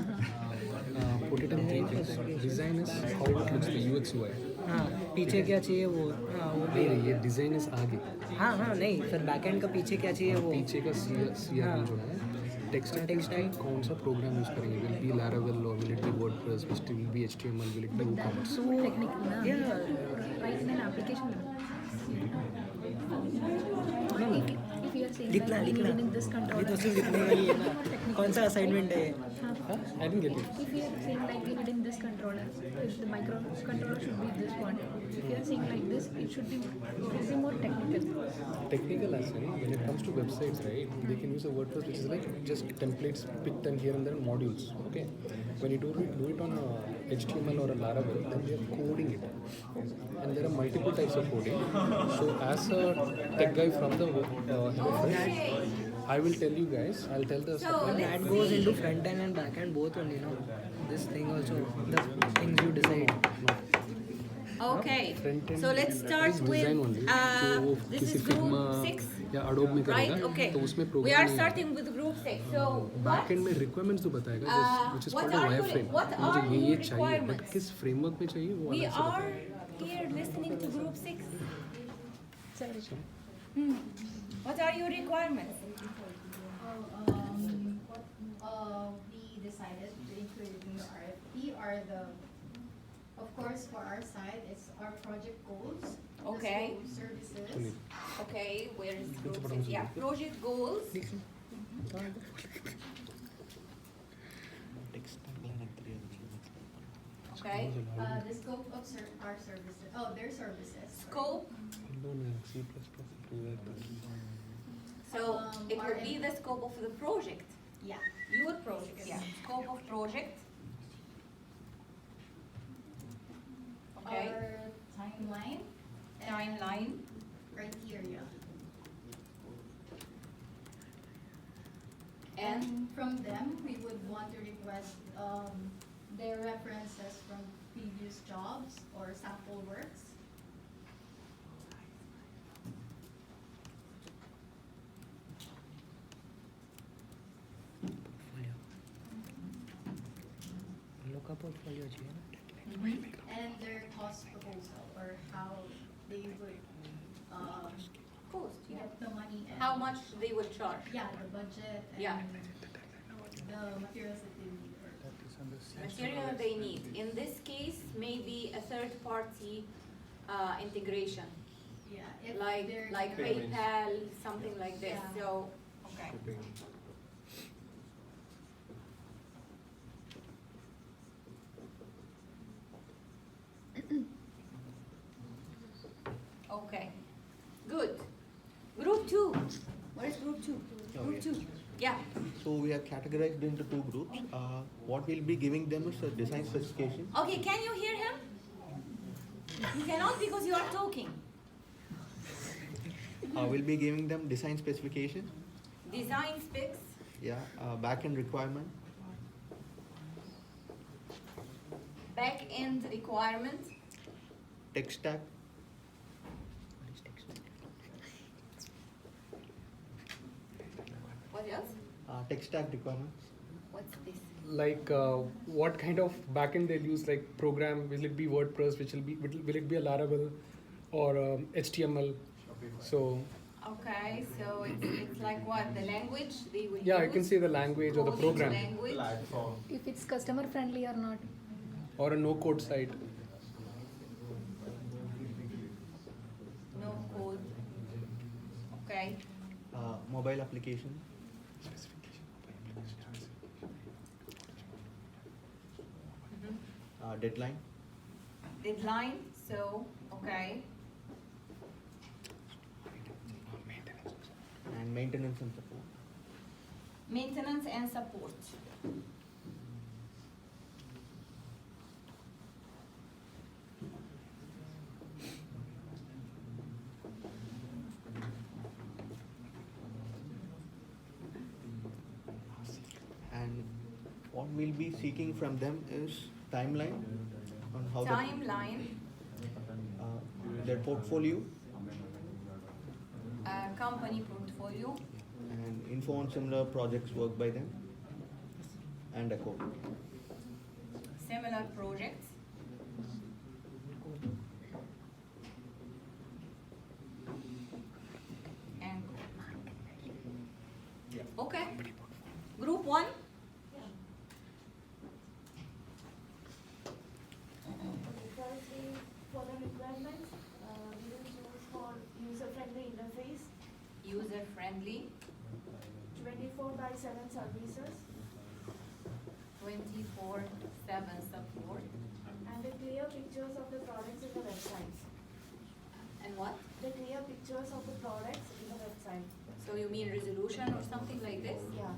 put it in three things. Design is how it looks, the UX UI.
हाँ पीछे क्या चाहिए वो. हाँ वो भी.
ये डिज़ाइन इज आगे.
हाँ हाँ नहीं फिर बैकएंड का पीछे क्या चाहिए वो.
पीछे का CRM जो है टेक्स्ट टाइप कौन सा प्रोग्राम यूज करेंगे will be Laravel or will it be WordPress will it be HTML will it be WooCommerce.
So technical, na? Write in an application. If you are saying
लिखना
that we
लिखना
need in this
ये
controller,
तो सिर्फ लिखने का ही है ना. कौन सा असाइनमेंट है ये.
I didn't get it.
if you are saying like we need in this controller, if the microcontroller should be this one. If you are saying like this, it should be more technical.
Technical as in when it comes to websites, right? They can use a WordPress which is like just templates picked and here and there modules. Okay, when you do it on a HTML or a Laravel, then they are coding it, and there are multiple types of coding. So as a tech guy from the I will tell you guys. I'll tell the
That goes into front end and back end both only, no? This thing also, the things you decide.
Okay.
Front end
So let's start
is
with
design only. जो वो
this
किसी
is group
Figma
6.
या Adobe में
Right?
करेगा
Okay.
तो उसमें
We
programme
are starting with group 6. So
back end में requirements तो बताएगा which is
what
called a
are your-
wireframe.
what
मुझे
are
ये
your
चाहिए बट
requirements?
किस फ्रेमवर्क में चाहिए वो
we
अलग से
are
बताएगा.
here listening to group 6.
Sorry.
What are your requirements?
We decided to include it in the RFP are the, of course, for our side, it's our project goals,
Okay.
the scope services,
Okay, where is group 6? Yeah, project goals. Okay.
the scope of our services, their services.
Scope.
C++
So it will be the scope of the project.
Yeah.
Your project. Yeah. Scope of project. Okay.
Our timeline. and
Timeline.
Criteria.
And
And from them, we would want to request their references from previous jobs or sample works.
लोग का portfolio चाहिए ना.
And their cost proposal, or how they would
cost. Yeah.
get the money and
How much they will charge.
yeah, the budget and
Yeah.
the materials that they need. Or,
Material they need. In this case, maybe a third party integration.
yeah, if
Like
they're
PayPal, something like this.
Yeah.
So okay. Okay. Good. Group 2. What is group 2? Group 2. Yeah.
So we are categorized into two groups. What we'll be giving them is a design specification.
Okay, can you hear him? You cannot because you are talking.
We'll be giving them design specification,
Design specs,
back-end requirement,
back-end requirement,
tech stack,
what else?
tech stack requirements,
What's this?
like what kind of backend they'll use, like program, will it be WordPress, will it be a Laravel or HTML? So
Okay, so it's like what, the language they will
yeah,
use?
I can say the language or the
Coding
program
language.
If it's customer friendly or not.
or a no-code site.
No code. Okay.
Mobile application. Deadline.
Deadline, so, okay.
And maintenance and support.
Maintenance and support.
And what we'll be seeking from them is timeline on how
Timeline,
their portfolio
company portfolio,
and info on similar projects worked by them and a code.
similar projects. And okay. Group 1.
Firstly, for the requirements, we will choose for user-friendly interface,
User-friendly,
24/7 services,
24/7 support.
and the clear pictures of the products in the website.
And what?
The clear pictures of the products in the website.
So you mean resolution or something like this?
Yeah.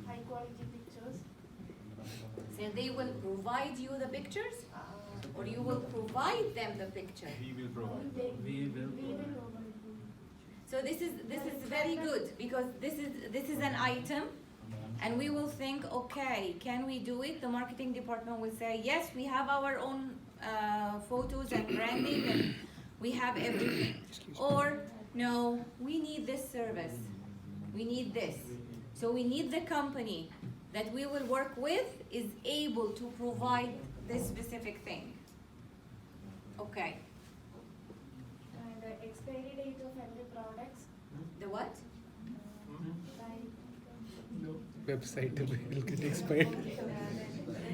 High quality pictures.
So they will provide you the pictures, or you will provide them the picture?
We will provide.
So this is very good, because this is an item, and we will think, okay, can we do it? The marketing department will say, yes, we have our own photos and branding, and we have everything. Or no, we need this service, we need this. So we need the company that we will work with is able to provide this specific thing. Okay.
And the expiry date of every products.
The what?
Like
Website will get expired.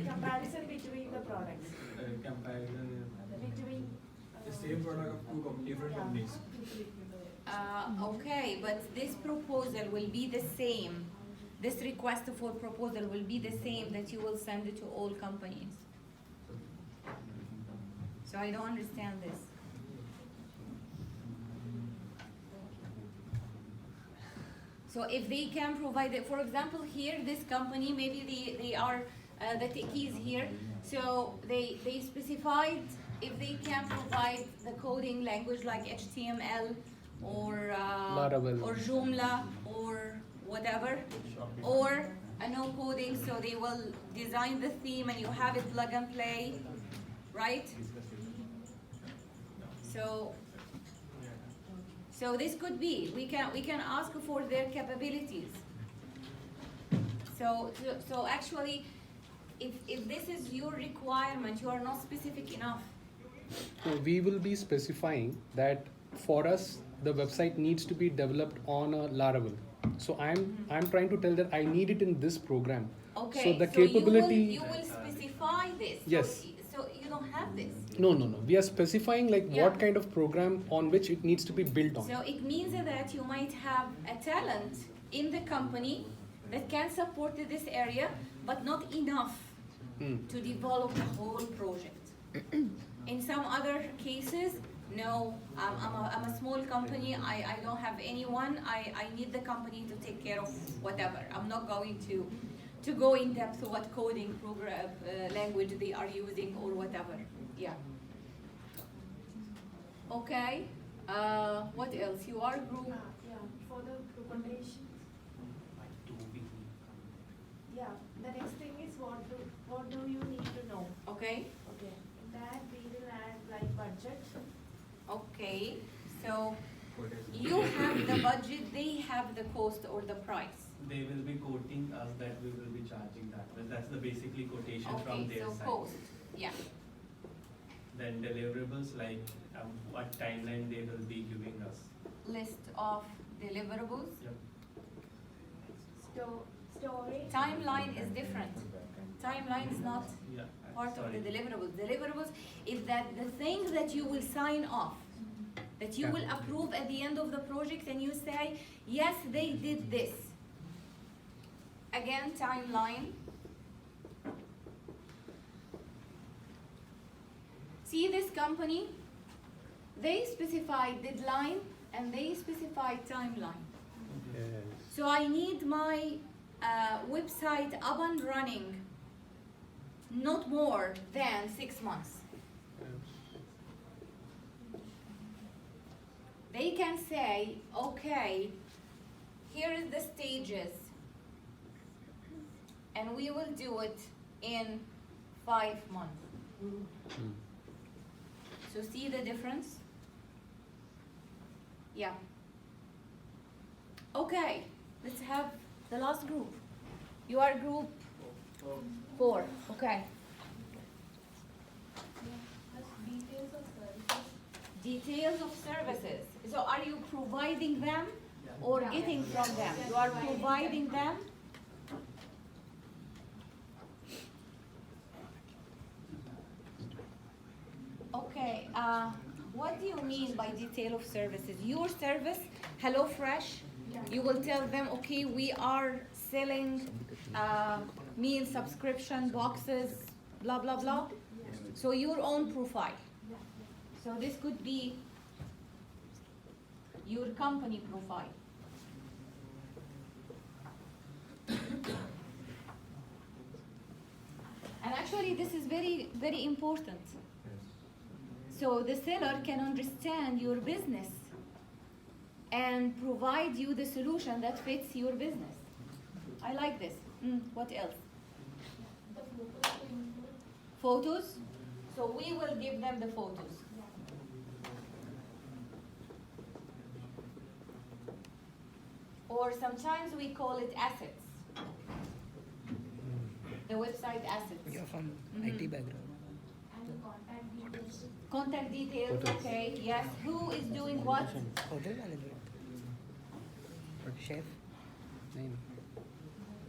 comparison between the products.
Comparison.
Between
The same product of two different
yeah.
companies.
Okay, but this proposal will be the same. This request for proposal will be the same that you will send it to all companies. So I don't understand this. So if they can provide it, for example, here, this company, maybe they are the techies here, so they specified if they can provide the coding language like HTML or
Laravel.
or Joomla or whatever, or a no coding, so they will design the theme and you have it plug and play, right? So this could be, we can ask for their capabilities. So actually, if this is your requirement, you are not specific enough.
So we will be specifying that for us, the website needs to be developed on a Laravel. So I'm trying to tell that I need it in this program.
Okay.
So the capability.
You will specify this.
Yes.
So you don't have this.
No. We are specifying like
Yeah.
what kind of program on which it needs to be built on.
So it means that you might have a talent in the company that can support this area, but not enough to develop the whole project. In some other cases, no, I'm a small company, I don't have anyone, I need the company to take care of whatever. I'm not going to go in depth what coding program language they are using or whatever. Yeah. Okay. What else? You are group.
Yeah, for the recommendations. Yeah, the next thing is what do you need to know?
Okay.
Okay, in that we will add like budget.
Okay. So you have the budget, they have the cost or the price.
they will be quoting us that we will be charging that. Well, that's the basically quotation from
Okay,
their
so
side.
cost, yeah.
Then deliverables, like what timeline they will be giving us.
List of deliverables.
Yep.
Storage.
Timeline is different. Timeline is not
Yeah.
part of
sorry.
the deliverables. Deliverables is that the thing that you will sign off, that you will approve at the end of the project and you say, yes, they did this. Again, timeline. See this company? They specify deadline and they specify timeline.
Yes.
So I need my website up and running not more than 6 months. They can say, okay, here is the stages, and we will do it in 5 months. So see the difference? Yeah. Okay, let's have the last group. You are group 4, okay.
Details of services.
Details of services. So are you providing them or getting from them? You are providing them. Okay, what do you mean by detail of services? Your service, HelloFresh, you will tell them, okay, we are selling meal subscription boxes, blah, blah, blah. So your own profile. So this could be your company profile. And actually this is very, very important. So the seller can understand your business and provide you the solution that fits your business. I like this. What else?
The photos to include.
Photos. So we will give them the photos. Or sometimes we call it assets. The website assets.
You're from
Mhm.
IT background.
And the contact details.
Contact details, okay, yes. Who is doing what?
Hotel management. Chef.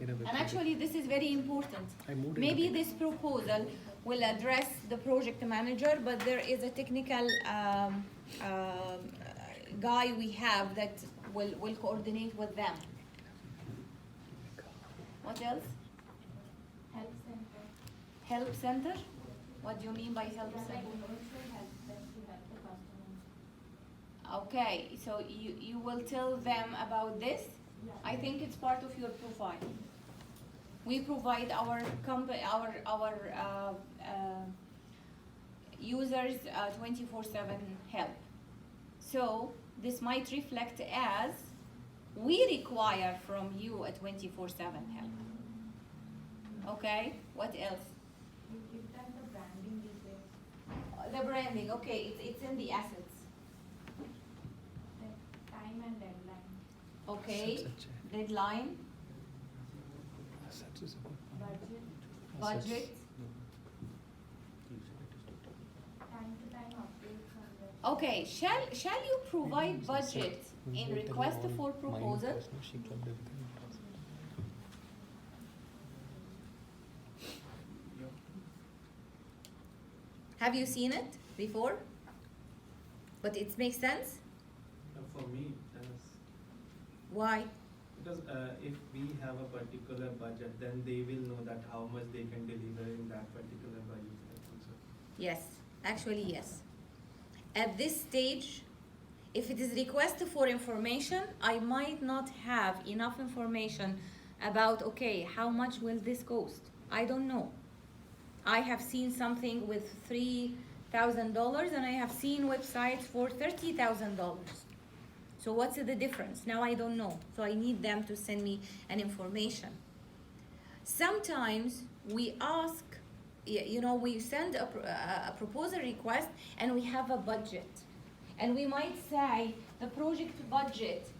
And actually this is very important.
I moved
Maybe
into-
this proposal will address the project manager, but there is a technical guy we have that will coordinate with them. What else?
Help center.
Help center? What do you mean by help
Like
center?
virtual help desk to help the customers.
Okay, so you will tell them about this? I think it's part of your profile. We provide our users 24/7 help. So this might reflect as we require from you a 24/7 help. Okay, what else?
You give them the branding details.
The branding, okay, it's in the assets.
The time and deadline.
Okay, deadline,
Assets is a good point.
Budget.
budget.
Time to time updates on the.
Okay, shall you provide budget in request for proposal?
She clubbed everything.
Have you seen it before? But it makes sense?
For me, it does.
Why?
Because if we have a particular budget, then they will know that how much they can deliver in that particular budget. Also.
Yes, actually yes. At this stage, if it is request for information, I might not have enough information about, okay, how much will this cost? I don't know. I have seen something with $3,000 and I have seen websites for $30,000. So what's the difference? Now I don't know. So I need them to send me an information. Sometimes we ask, we send a proposal request and we have a budget. And we might say the project budget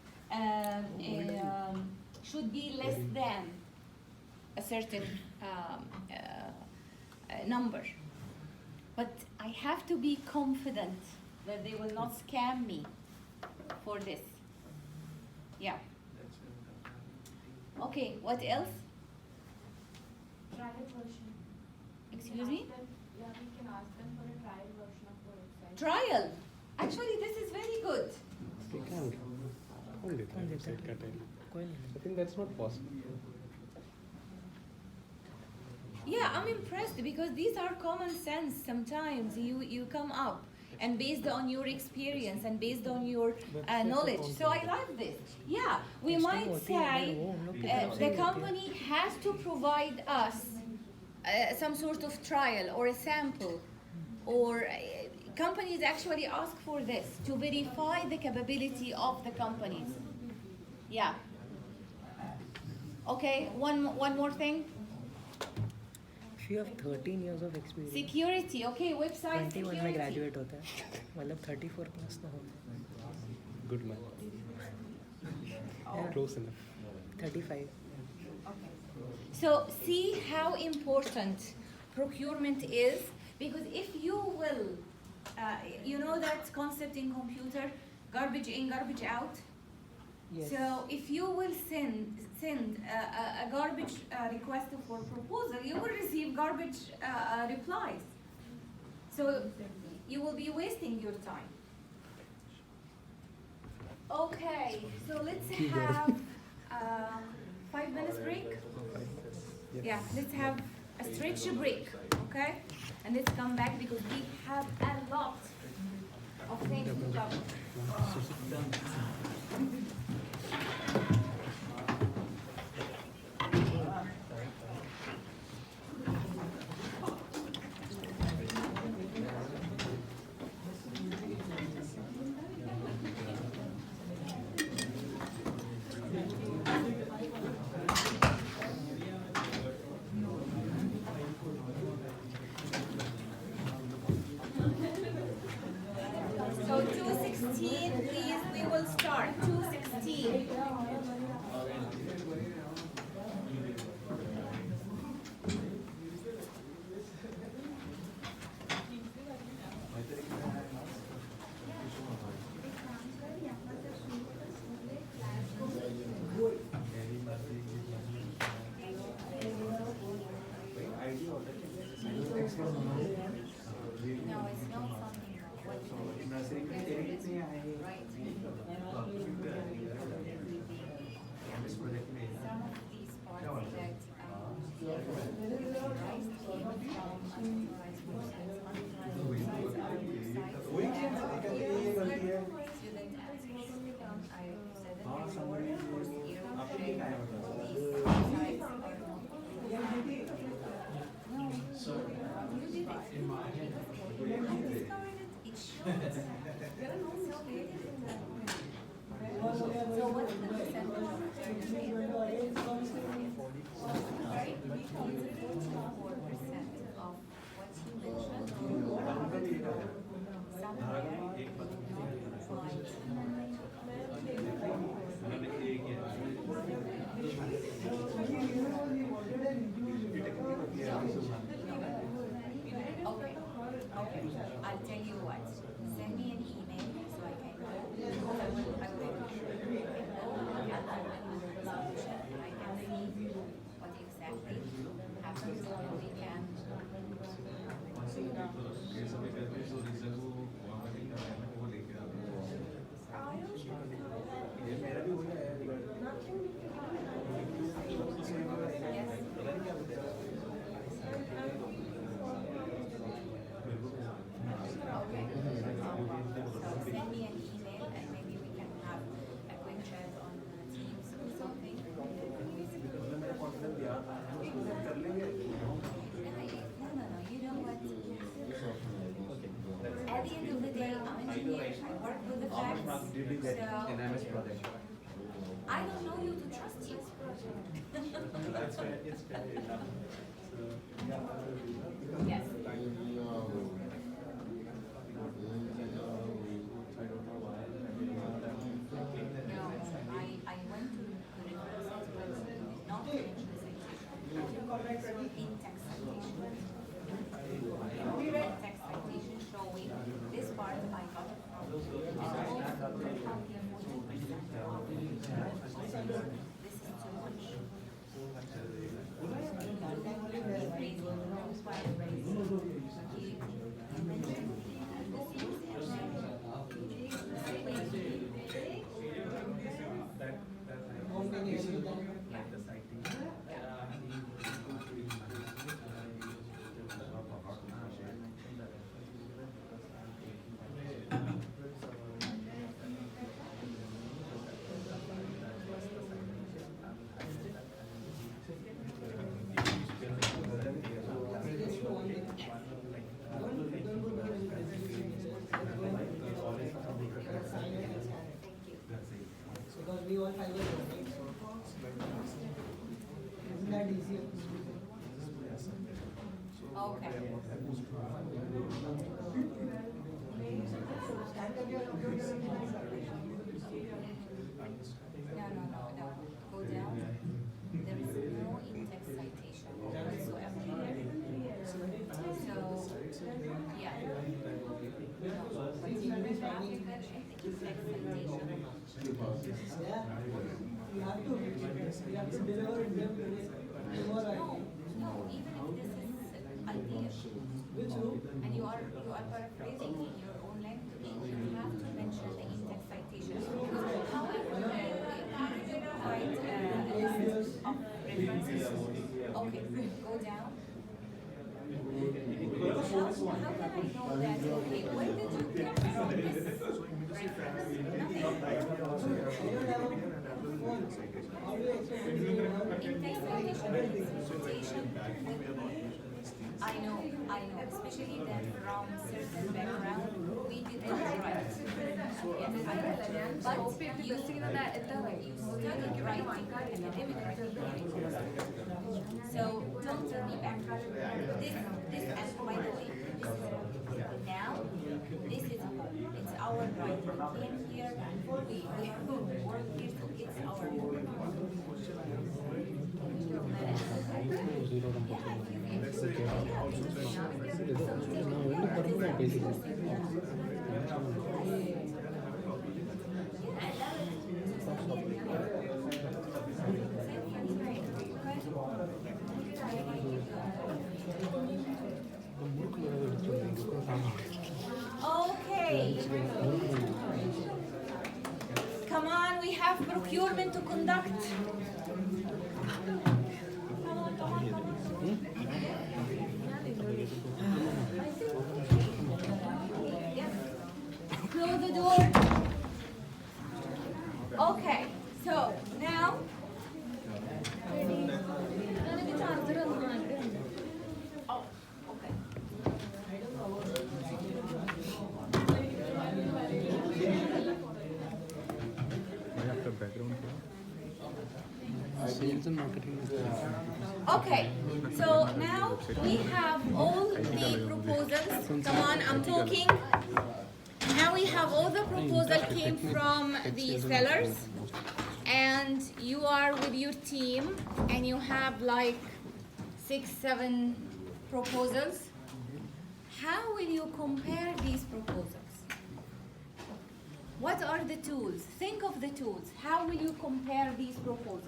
should be less than a certain number. But I have to be confident that they will not scam me for this. Yeah. Okay, what else?
Trial version.
Excuse me?
Yeah, we can ask them for a trial version of the website.
Trial. Actually, this is very good.
We can't. Only website का trial. I think that's not possible.
Yeah, I'm impressed because these are common sense. Sometimes you come up and based on your experience and based on your knowledge. So I like this. Yeah, we might say the company has to provide us some sort of trial or a sample, or companies actually ask for this to verify the capability of the companies. Yeah. Okay, one more thing.
If you have 13 years of experience.
Security, okay, website
21
security.
में graduate होता है, मतलब 34 plus तो होता है.
Good man.
Oh.
Close enough.
35.
Okay. So see how important procurement is, because if you will, you know that concept in computer, garbage in, garbage out.
Yes.
So if you will send a garbage request for proposal, you will receive garbage replies. So you will be wasting your time. Okay, so let's have 5 minutes break. Yeah, let's have a stretch break, okay? And let's come back because we have a lot of things to cover. So 216, please, we will start. 216. No, it's not something Some of these parts that So what's the percentage of return rate? Right? 4% of what you mentioned. Okay. I'll tell you what. Send me an email so I can go. I will I can see what exactly happens and we can send me an email and maybe we can have a quick chat on Teams or something. No, you know what? At the end of the day, I'm an engineer, I work with the facts, so I don't know you to trust you. Yes. No, I went to the references
we all 5 are there, right? Isn't that easier?
Okay. No. Go down. There is no in-text citation whatsoever. So, yeah. No, but you have in-text citation.
Yeah. We have to deliver in them tomorrow.
No, even if this is idea.
Which room?
And you are paraphrasing in your own language, you have to mention the in-text citation. Because how did you provide a list of references? Okay, go down. How can I know that? Okay, where did you get from this reference? Nothing. In-text citation. I know, especially that from certain background, we didn't write. Yes, I know. But you studied writing, academic writing. So don't turn me back. This, and by the way, now, this is it's our right. We came here, we work here, so it's our work. Okay. Come on, we have procurement to conduct. Close the door. Okay, so now. Oh, okay.
Sales and marketing.
Okay, so now we have all the proposals. Come on, I'm talking. Now we have all the proposals came from the sellers, and you are with your team, and you have like 6-7 proposals. How will you compare these proposals? What are the tools? Think of the tools. How will you compare these proposals?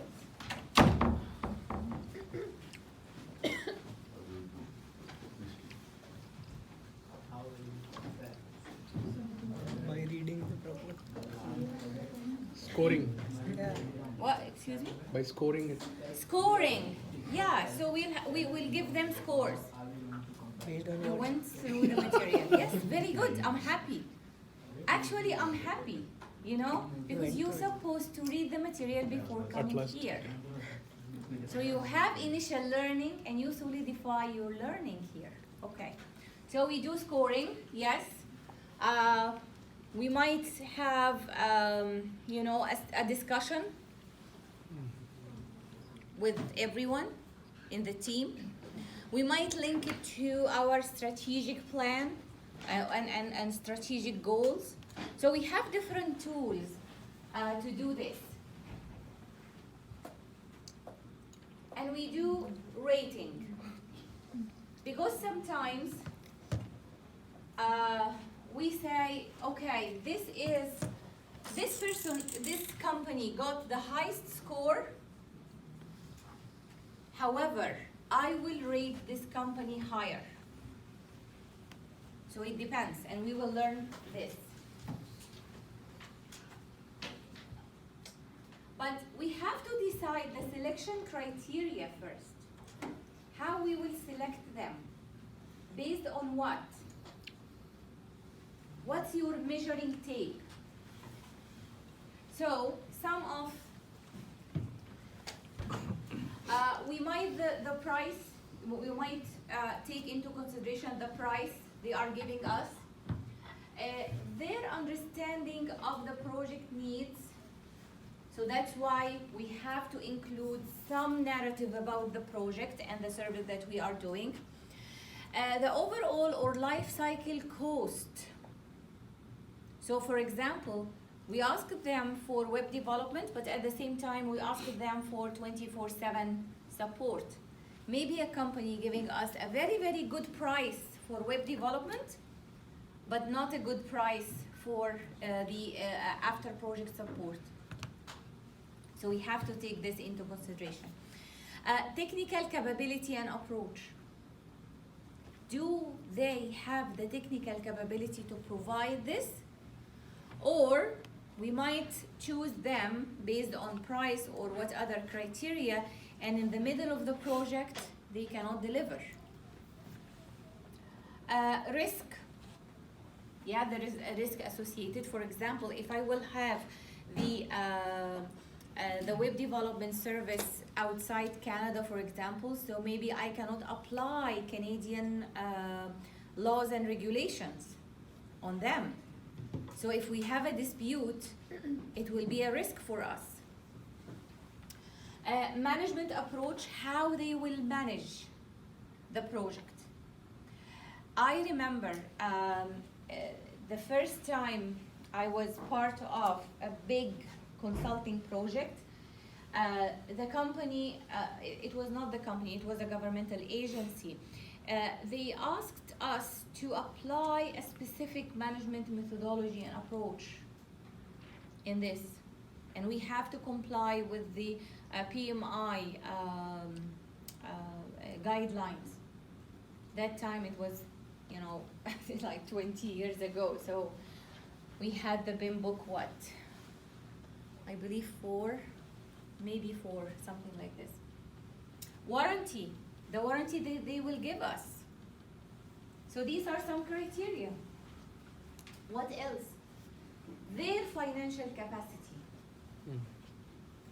By reading the proposal.
Scoring.
What? Excuse me?
By scoring it.
Scoring. Yeah. So we will give them scores.
Based on
You
what?
went through the material. Yes, very good. I'm happy. Actually, I'm happy. You know, because you're supposed to read the material before coming
last.
here. So you have initial learning and you solidify your learning here. Okay. So we do scoring. Yes. We might have, you know, a discussion with everyone in the team. We might link it to our strategic plan and strategic goals. So we have different tools to do this. And we do rating. Because sometimes we say, okay, this company got the highest score. However, I will rate this company higher. So it depends, and we will learn this. But we have to decide the selection criteria first. How we will select them. Based on what? What's your measuring tape? So some of we might the price. We might take into consideration the price they are giving us, their understanding of the project needs. So that's why we have to include some narrative about the project and the service that we are doing. The overall or life cycle cost. So for example, we asked them for web development, but at the same time we asked them for 24/7 support. Maybe a company giving us a very, very good price for web development, but not a good price for the after project support. So we have to take this into consideration. Technical capability and approach. Do they have the technical capability to provide this? Or we might choose them based on price or what other criteria, and in the middle of the project, they cannot deliver. Risk. Yeah, there is a risk associated. For example, if I will have the web development service outside Canada, for example, so maybe I cannot apply Canadian laws and regulations on them. So if we have a dispute, it will be a risk for us. Management approach, how they will manage the project. I remember the first time I was part of a big consulting project. The company, it was not the company, it was a governmental agency. They asked us to apply a specific management methodology and approach in this. And we have to comply with the PMI guidelines. That time it was, you know, like 20 years ago. So we had the BIM book, what? I believe 4, maybe 4, something like this. Warranty, the warranty they will give us. So these are some criteria. What else? Their financial capacity.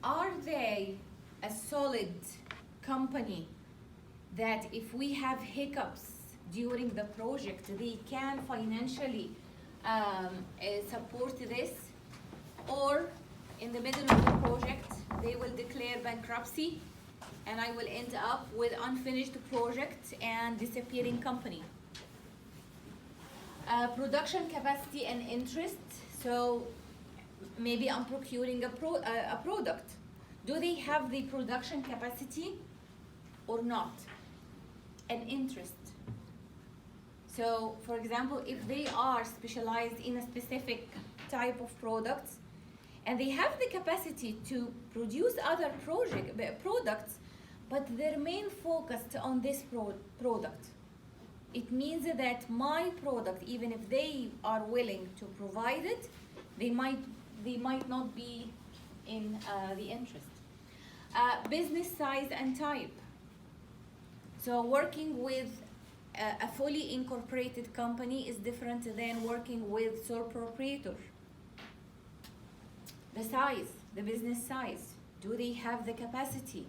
Are they a solid company that if we have hiccups during the project, they can financially support this? Or in the middle of the project, they will declare bankruptcy and I will end up with unfinished project and disappearing company. Production capacity and interest. So maybe I'm procuring a product. Do they have the production capacity or not? And interest. So for example, if they are specialized in a specific type of products and they have the capacity to produce other products, but their main focus on this product, it means that my product, even if they are willing to provide it, they might not be in the interest. Business size and type. So working with a fully incorporated company is different than working with sole proprietor. The size, the business size. Do they have the capacity?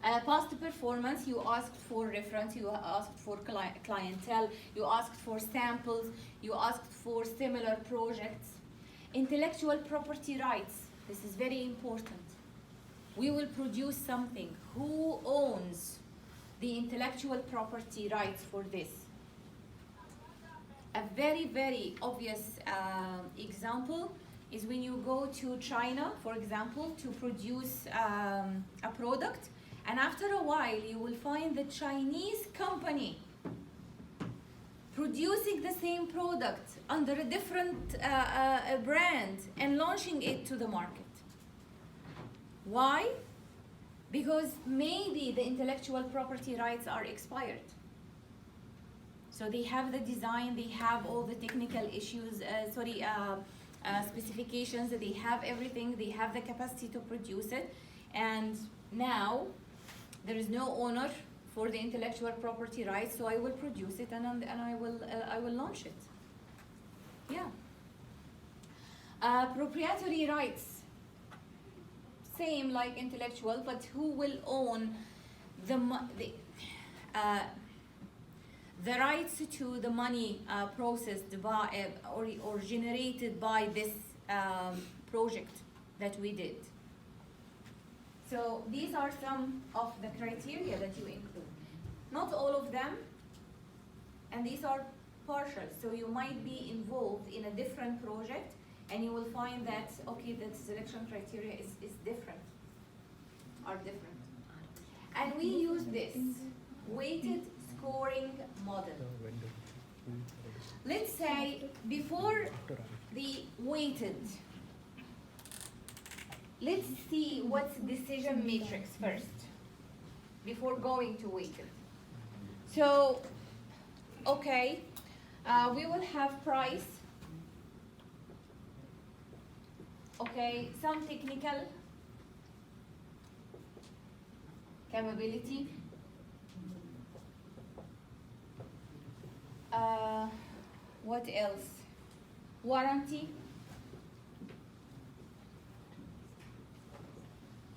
Past performance, you asked for reference, you asked for clientele, you asked for samples, you asked for similar projects. Intellectual property rights, this is very important. We will produce something. Who owns the intellectual property rights for this? A very, very obvious example is when you go to China, for example, to produce a product, and after a while you will find the Chinese company producing the same product under a different brand and launching it to the market. Why? Because maybe the intellectual property rights are expired. So they have the design, they have all the technical issues, specifications, they have everything, they have the capacity to produce it, and now there is no owner for the intellectual property rights, so I will produce it and I will launch it. Yeah. Proprietary rights. Same like intellectual, but who will own the rights to the money processed by or generated by this project, that we did. So these are some of the criteria that you include. Not all of them, and these are partial. So you might be involved in a different project and you will find that, okay, the selection criteria is different, are different. And we use this weighted scoring model. Let's say before the weighted, let's see what's decision matrix first before going to weighted. So, okay, we will have price, okay, some technical capability, what else? Warranty,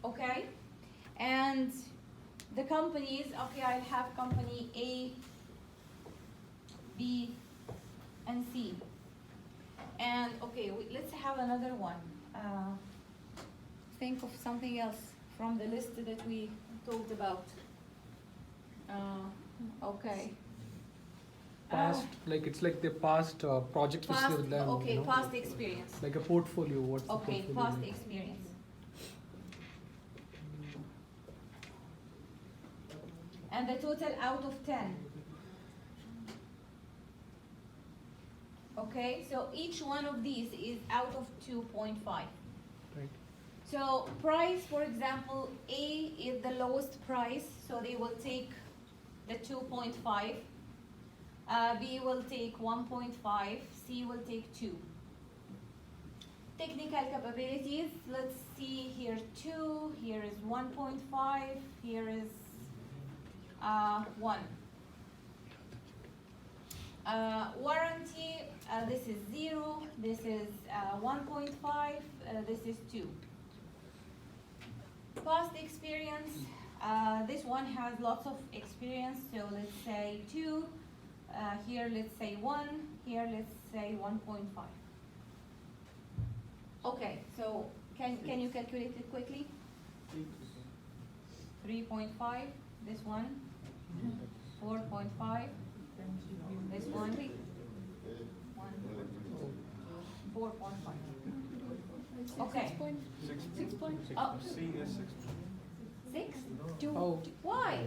okay, and the companies, okay, I'll have company A, B, and C. And okay, let's have another one. Think of something else from the list that we talked about. Okay.
Past, like it's like the past project which
Past,
you've done.
okay,
you know?
past experience.
Like a portfolio. What's
Okay,
the portfolio
past
like?
experience. And the total out of 10. Okay, so each one of these is out of 2.5.
Right.
So price, for example, A is the lowest price, so they will take the 2.5. B will take 1.5, C will take 2. Technical capabilities, let's see here 2, here is 1.5, here is 1. Warranty, this is 0, this is 1.5, this is 2. Past experience, this one has lots of experience, so let's say 2, here let's say 1, here let's say 1.5. Okay, so can you calculate it quickly? 3.5, this one, 4.5, this one, 4.5. Okay.
6 points.
Oh.
C is 6.
6?
2.
Oh.
Why?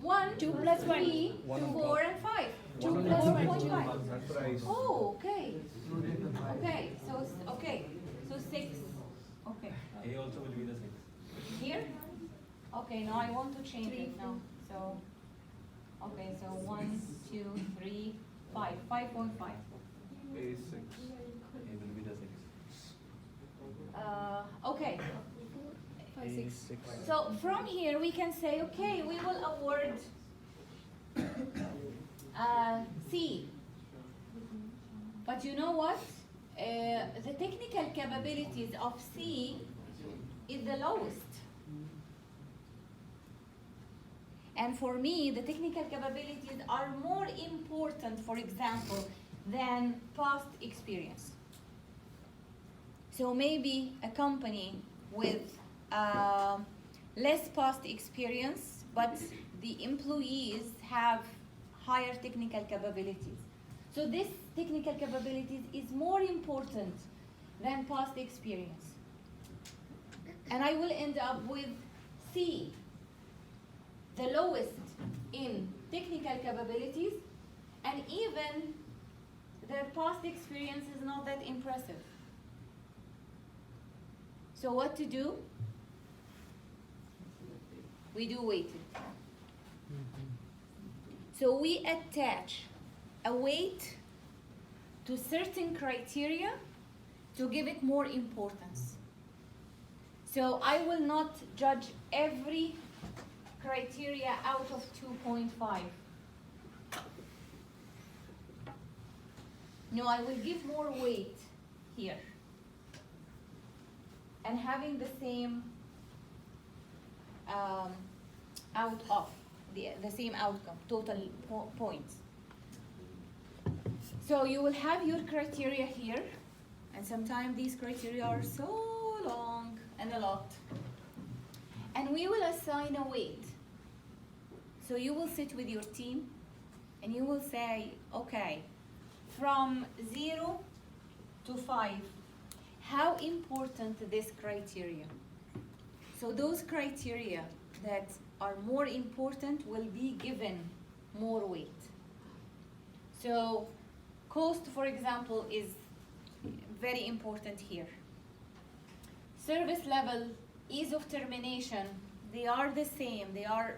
1,
2 plus 1.
3, 4, and 5.
2 plus
1.5. Oh, okay. Okay, so 6. Okay.
A also will be the 6.
Here? Okay, now I want to change it now. So, okay, so 1, 2, 3, 5. 5.5.
A is 6.
A will be the 6.
Okay.
A is 6.
So from here we can say, okay, we will award C. But you know what? The technical capabilities of C is the lowest. And for me, the technical capabilities are more important, for example, than past experience. So maybe a company with less past experience, but the employees have higher technical capabilities. So this technical capabilities is more important than past experience. And I will end up with C, the lowest in technical capabilities, and even their past experience is not that impressive. So what to do? We do weighted. So we attach a weight to certain criteria to give it more importance. So I will not judge every criteria out of 2.5. No, I will give more weight here. And having the same out of the same outcome, total points. So you will have your criteria here, and sometimes these criteria are so long. lot. And we will assign a weight. So you will sit with your team and you will say, okay, from 0 to 5, how important this criteria? So those criteria that are more important will be given more weight. So cost, for example, is very important here. Service level, ease of termination, they are the same. They are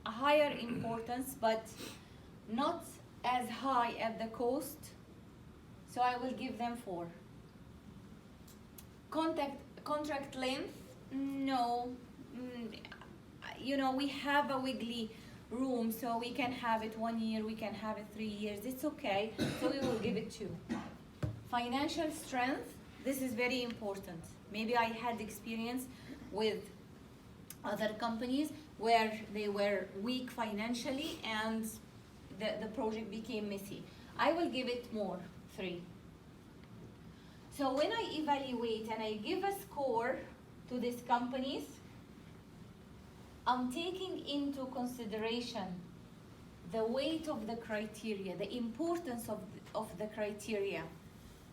a higher importance, but not as high at the cost. So I will give them 4. Contract length, no. You know, we have a wiggly room, so we can have it 1 year, we can have it 3 years. It's okay, so we will give it 2. Financial strength, this is very important. Maybe I had experience with other companies where they were weak financially and the project became messy. I will give it more, 3. So when I evaluate and I give a score to these companies, I'm taking into consideration the weight of the criteria, the importance of the criteria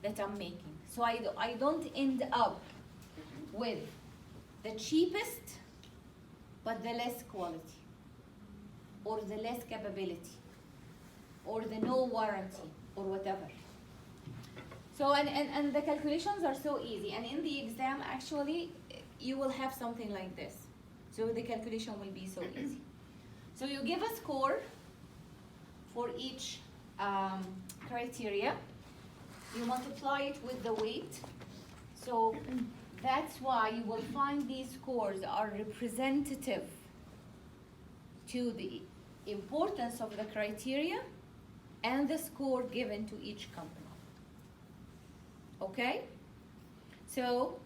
that I'm making. So I don't end up with the cheapest but the less quality, or the less capability, or the no warranty, or whatever. So and the calculations are so easy, and in the exam actually you will have something like this. So the calculation will be so easy. So you give a score for each criteria. You multiply it with the weight. So that's why you will find these scores are representative to the importance of the criteria and the score given to each company. Okay? So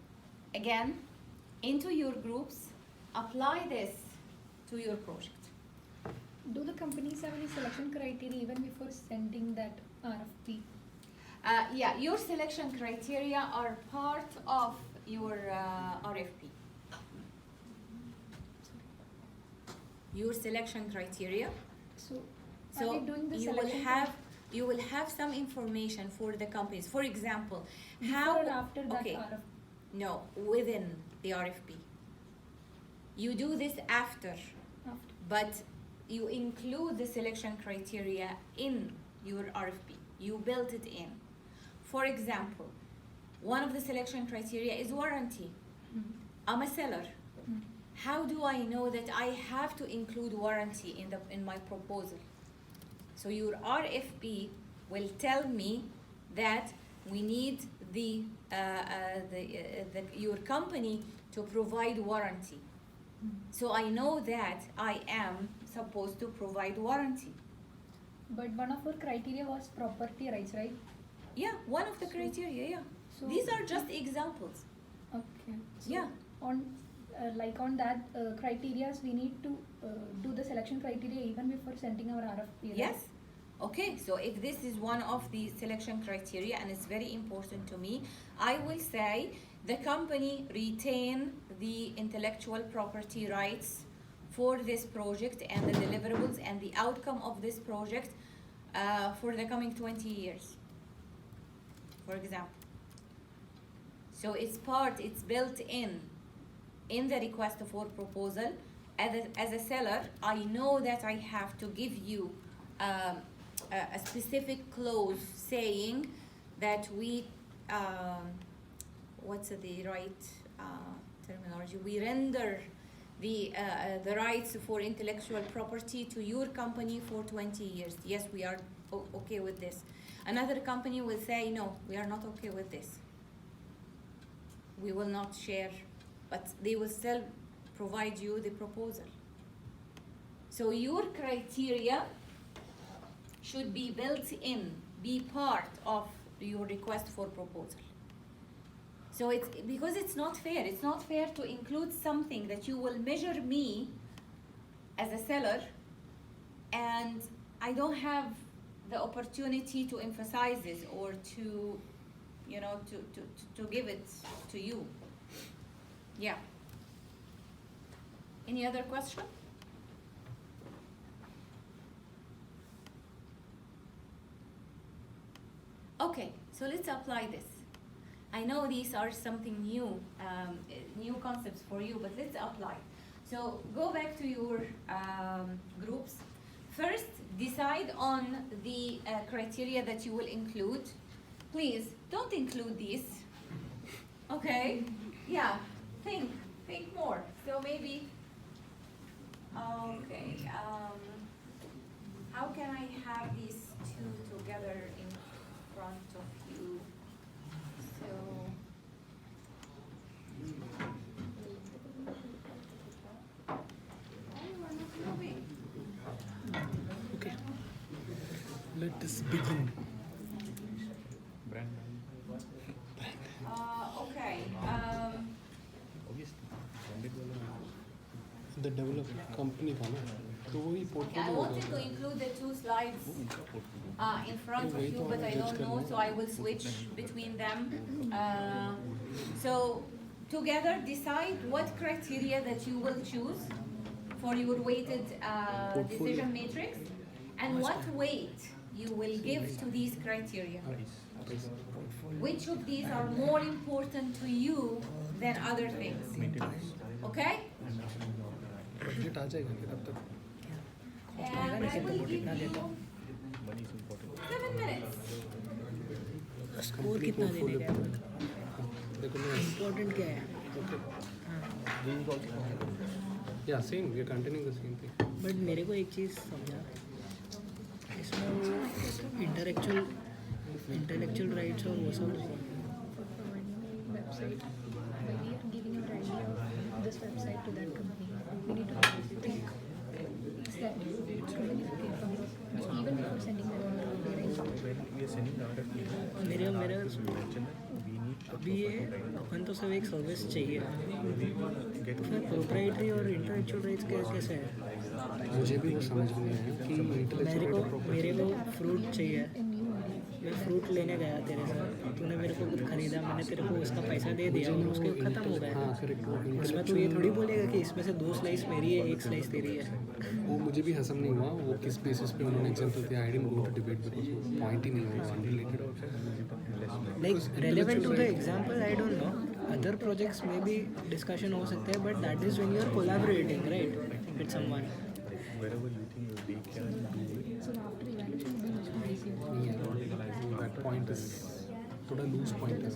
again, into your groups, apply this to your project.
Do the companies have any selection criteria even before sending that RFP?
Yeah, your selection criteria are part of your RFP. Your selection criteria.
So
So
are they doing the
you will
selection
have some information for the companies. For example,
before
how
or after that
okay,
RFP?
no, within the RFP. You do this after, but you include the selection criteria in your RFP. You build it in. For example, one of the selection criteria is warranty. I'm a seller. How do I know that I have to include warranty in my proposal? So your RFP will tell me that we need your company to provide warranty. So I know that I am supposed to provide warranty.
But one of our criteria was property rights, right?
Yeah, one of the criteria, yeah.
So
These are just examples.
Okay. So
Yeah.
On on that criteria, we need to do the selection criteria even before sending our RFP. Right?
Yes. Okay, so if this is one of the selection criteria and it's very important to me, I will say the company retain the intellectual property rights for this project and the deliverables and the outcome of this project for the coming 20 years, for example. So it's built in the request for proposal. As a seller, I know that I have to give you a specific clause saying that we, what's the right terminology? We render the rights for intellectual property to your company for 20 years. Yes, we are okay with this. Another company will say, no, we are not okay with this. We will not share, but they will still provide you the proposal. So your criteria should be built in, be part of your request for proposal. So it's because it's not fair. It's not fair to include something that you will measure me as a seller, and I don't have the opportunity to emphasize this or to, to give it to you. Yeah. Any other question? Okay, so let's apply this. I know these are something new, new concepts for you, but let's apply. So go back to your groups. First, decide on the criteria that you will include. Please don't include these. Okay? Yeah. Think more. So maybe. Okay. How can I have these two together in front of you? So.
Okay. Let us begin.
Okay.
The developer company का ना तो वही
I
portfolio
wanted to
होगा.
include the two slides in front of you, but I don't know, so I will switch between them. So together decide what criteria that you will choose for your weighted decision matrix and what weight you will give to these criteria. Which of these are more important to you than other things? Okay?
Budget आ जाएगा फिर तब तक.
And I will give you 7 minutes.
Score कितना देने का है?
देखो मैं.
इम्पोर्टेंट क्या है?
Yeah, same. We are continuing the same thing.
But मेरे को एक चीज़ समझा, इसमें वो इंटेलेक्चुअल राइट्स और वो सब
website, when we are giving an idea of this website to that company, we need to think that even if you come up, even before sending them on
When we are sending the RFP,
मेरे
we need
अभी ये अपन तो सब एक service चाहिए, तो फिर proprietary और इंटेलेक्चुअल राइट्स कैसे है?
मुझे भी वो समझ में आया कि
मेरे को फ्रूट चाहिए, मैं फ्रूट लेने गया तेरे साथ, तूने मेरे को कुछ खरीदा, मैंने तेरे को उसका पैसा दे दिया और उसके ख़त्म हो गया.
हाँ करेक्ट.
उसमें तू ये थोड़ी बोलेगा कि इसमें से 2 स्लाइस मेरी है, 1 स्लाइस तेरी है.
वो मुझे भी हसम नहीं हुआ. वो किस बेसिस पे उन्होंने एग्जांपल दिया. I didn't go to debate because वो पॉइंट ही नहीं हुआ unrelated.
Like relevant to the example, I don't know. Other projects में भी discussion हो सकते हैं, but that is when you are collaborating, right, with someone.
wherever you think they can do it.
so after evaluation will be much more easier.
That point is थोड़ा loose point है.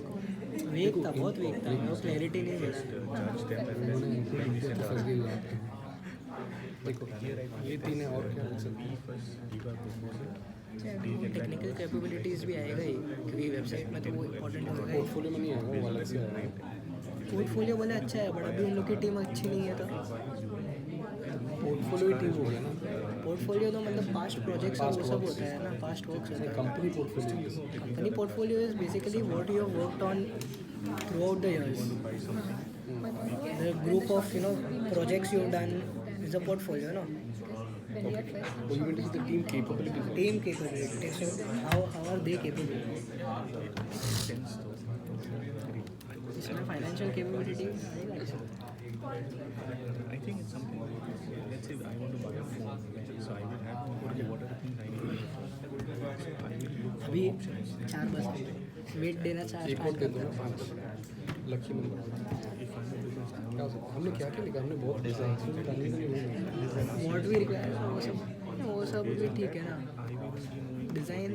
Week था, बहुत week था, वो clarity नहीं मिला.
Judge them and
उन्होंने
then when we send
फंस
our
गई बात. देखो ये 3 है और क्या हो सकता है.
first give our proposal.
Technical capabilities भी आएगा ही, क्योंकि वेबसाइट में तो वो इम्पोर्टेंट होगा ही.
पोर्टफोलियो में नहीं आएगा, वो अलग से आएगा.
पोर्टफोलियो बोले अच्छा है, बट अभी उन लोग की टीम अच्छी नहीं है, तो
पोर्टफोलियो ही टीम हो गया ना.
पोर्टफोलियो तो मतलब पास्ट प्रोजेक्ट्स और वो सब होता है ना, पास्ट वर्क्स होता है.
Company portfolio.
Company portfolio is basically what you have worked on throughout the years. The group of projects you have done is a portfolio, no.
वो event is the team capability.
Team capability. So how are they capable? इसमें financial capability
I think it's something like, let's say I want to buy a phone, so I will have to what are the things I need. So I will look for
अभी
options.
4 बस wait देना
एक और दे दो ना 5 lucky number.
If I'm a business, I
क्या हो सकता है? हमने क्या क्या लिखा. हमने बहुत डिजाइन
व्हाट वी रिक्वायर, वो सब भी ठीक है ना. Design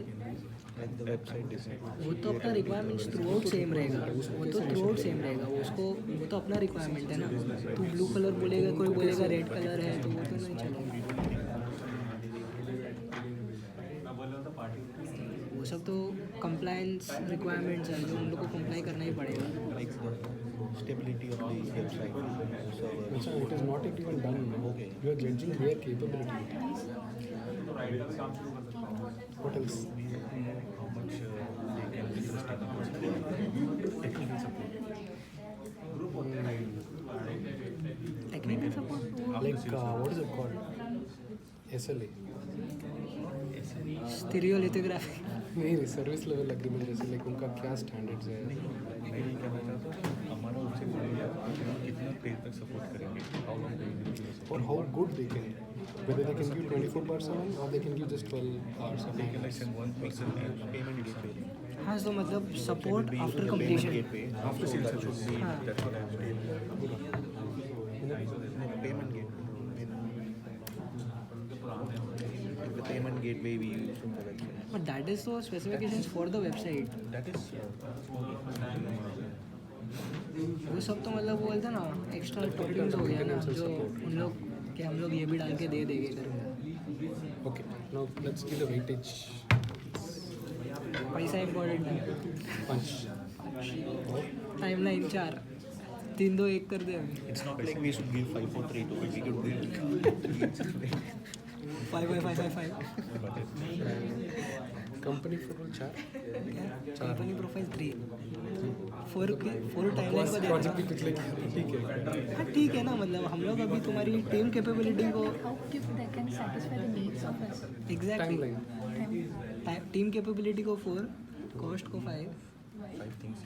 like the website design.
वो तो अपना रिक्वायरमेंट्स थ्रू आउट सेम रहेगा, वो तो थ्रू आउट सेम रहेगा. वो तो अपना रिक्वायरमेंट है ना. तू ब्लू कलर बोलेगा, कोई बोलेगा रेड कलर है, तो वो तो नहीं चलेगा. वो सब तो कंप्लायंस रिक्वायरमेंट्स है जो उन लोग को कंप्लाई करना ही पड़ेगा.
Like the stability of the website.
अच्छा. It is not even done. Okay. You are judging their capability. What else?
We have to know how much they can invest in technical support.
Technical support
Like what is it called? SLA.
Stereolithography.
नहीं service level agreement जैसे. Like उनका क्या standards है.
मैं ये कहना चाहता हूँ हमारा उनसे बोलेगा कितना देर तक सपोर्ट करेंगे? How long they will give
Or how good they can, whether they can give 24/7 or they can give just 12 hours a
they
day.
can like send one person as payment gateway.
हाँ तो मतलब support
Be
after
the payment
completion
gateway. After sales should be
हाँ.
that's what I'm saying. No, payment gateway. The payment gateway we use from the website.
But that is तो specifications for the website
That is
वो सब तो मतलब वो बोलते हैं ना एक्स्ट्रा टॉपिक्स हो गया ना जो उन लोग कि हम लोग ये भी डाल के दे देंगे करके
Okay, now let's give the weightage.
पैसा इम्पोर्टेंट है
Punch.
टाइमलाइन 4 3 2 1 कर दे
it's not like we should give 5 4 3 2 we could give
5 5 5 5
Company profile 4.
Company profile 3 4 timeline को
Project भी
दे
कुछ like ठीक है.
हाँ ठीक है ना मतलब हम लोग अभी तुम्हारी टीम कैपेबिलिटी को
How if that can satisfy the needs of us?
Exactly
Timeline.
Team capability को 4 कॉस्ट को 5
5 things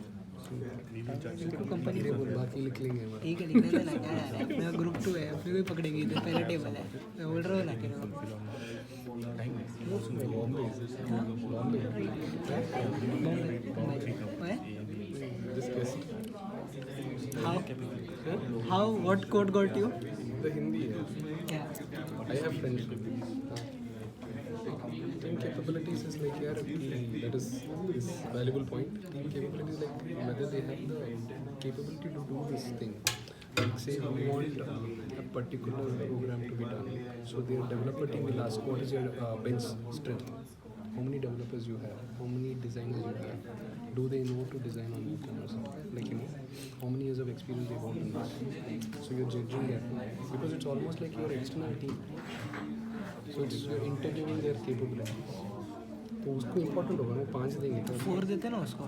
we will charge you.
Company
ये बोल बाकी लिख लेंगे.
ठीक है लिखने देना क्या यार मेरा ग्रुप 2 है अपने को ही पकड़ेंगे इधर पहले टेबल है मैं बोल रहा हूँ ना कि
This guest.
how what code got you
The Hindi है.
क्या
I have friends with team capabilities is like यार that is valuable point. Team capabilities like whether they have the capability to do this thing. Like say we want a particular program to be done. So their developer team will ask what is your bench strength? How many developers you have? How many designers you have? Do they know to design on e-commerce? Like how many years of experience they want in this? So you're judging that because it's almost like your external team. So it's you're interviewing their capabilities. तो उसको important होगा ना 5 देंगे तो
4 देते ना उसको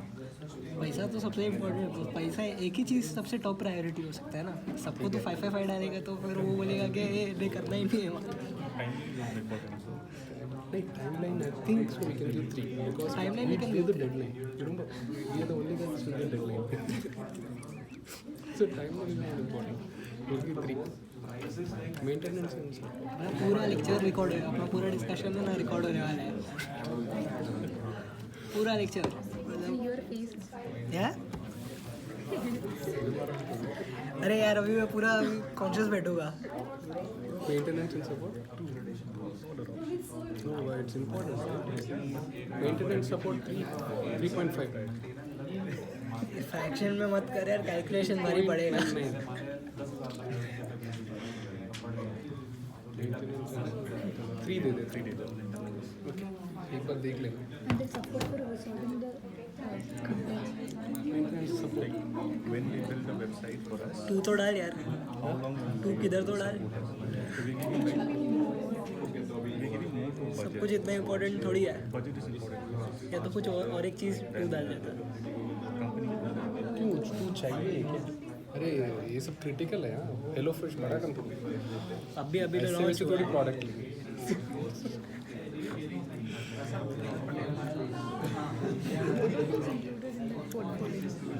पैसा तो सबसे इम्पोर्टेंट है पैसा एक ही चीज़ सबसे टॉप प्रायोरिटी हो सकता है ना सबको तो 5 5 5 डालेगा तो फिर वो बोलेगा कि ये नहीं करना ही नहीं है
like timeline I think so we can give 3 because
Timeline we can
give the
give
deadline. Remember we are the only guys with the deadline. So timeline is not important. We'll give 3. Maintenance and stuff.
अपना पूरा lecture record है अपना पूरा discussion है ना record होने वाला है पूरा लेक्चर
Your face.
क्या अरे यार अभी मैं पूरा कॉन्शियस बैठूंगा
Maintenance and support. No, but it's important. Maintenance support 3.5.
Fraction में मत कर यार कैलकुलेशन भारी पड़ेगा
थ्री दे दे ओके एक बार देख लेंगे
And the support for resolving the complaints.
support
When we build the website for us,
2 तो डाल यार
how long
2 किधर तो डाल
so we give you like we give you more to
सब
budget.
कुछ इतना इम्पोर्टेंट थोड़ी है
Budget is important.
या तो कुछ और एक चीज़ 2 डाल देता
क्यों तू चाहिए क्या अरे ये सब क्रिटिकल है यार हेलो फ्रेश बड़ा कंपनी
अभी अभी
ऐसे वैसे थोड़ी प्रोडक्ट लेंगे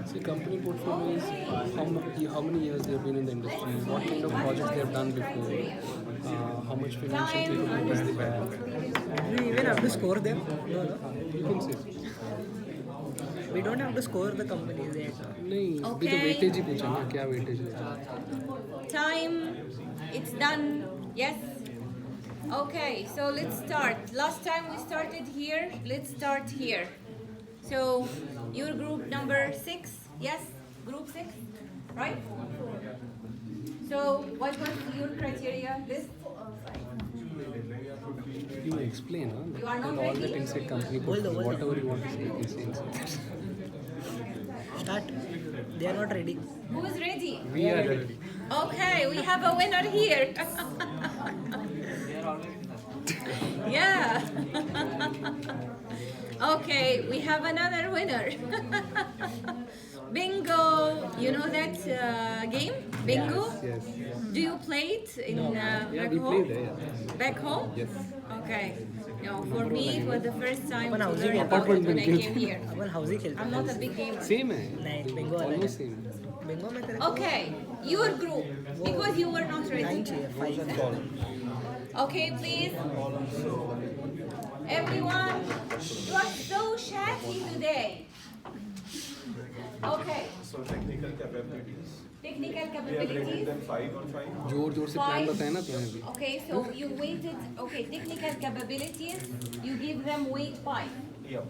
See, company portfolio is how many years they have been in the industry, what kind of projects they have done before, how much financial capabilities they have.
we even have to score them no
You can say.
we don't have to score the companies yet
नहीं अभी तो
Okay.
Weightage ही पूछा ना क्या weightage है
Time, it's done. Yes. Okay, so let's start. Last time we started here. Let's start here. So your group number 6. Yes, group 6, right? So what was your criteria list?
You explain, huh?
You are not
Tell all
ready?
that inside company portfolio, whatever you want to say, you can say inside.
start they are not ready
Who is ready?
We are ready.
Okay, we have a winner here. Yeah. Okay, we have another winner. Bingo. You know that game? Bingo?
Yes.
Do you play it in
Yeah,
back
we
home?
played there.
Back home?
Yes.
Okay. No, for me it was the first time
upon
to
housing
learn about it when I came here.
Upon housing खेलते
I'm not a big gamer.
Same है.
नहीं Bingo अलग
Almost same.
Bingo में तेरे
Okay. Your group, because you were not ready.
Rows and columns.
Okay, please. Everyone, you are so chatty today. Okay.
So technical capabilities.
Technical
We have rated
capabilities.
them 5 on 5.
जोर जोर से plan बताया ना तुम्हें भी.
Okay, so you weighted. Okay, technical capabilities. You give them weight 5.
Yep.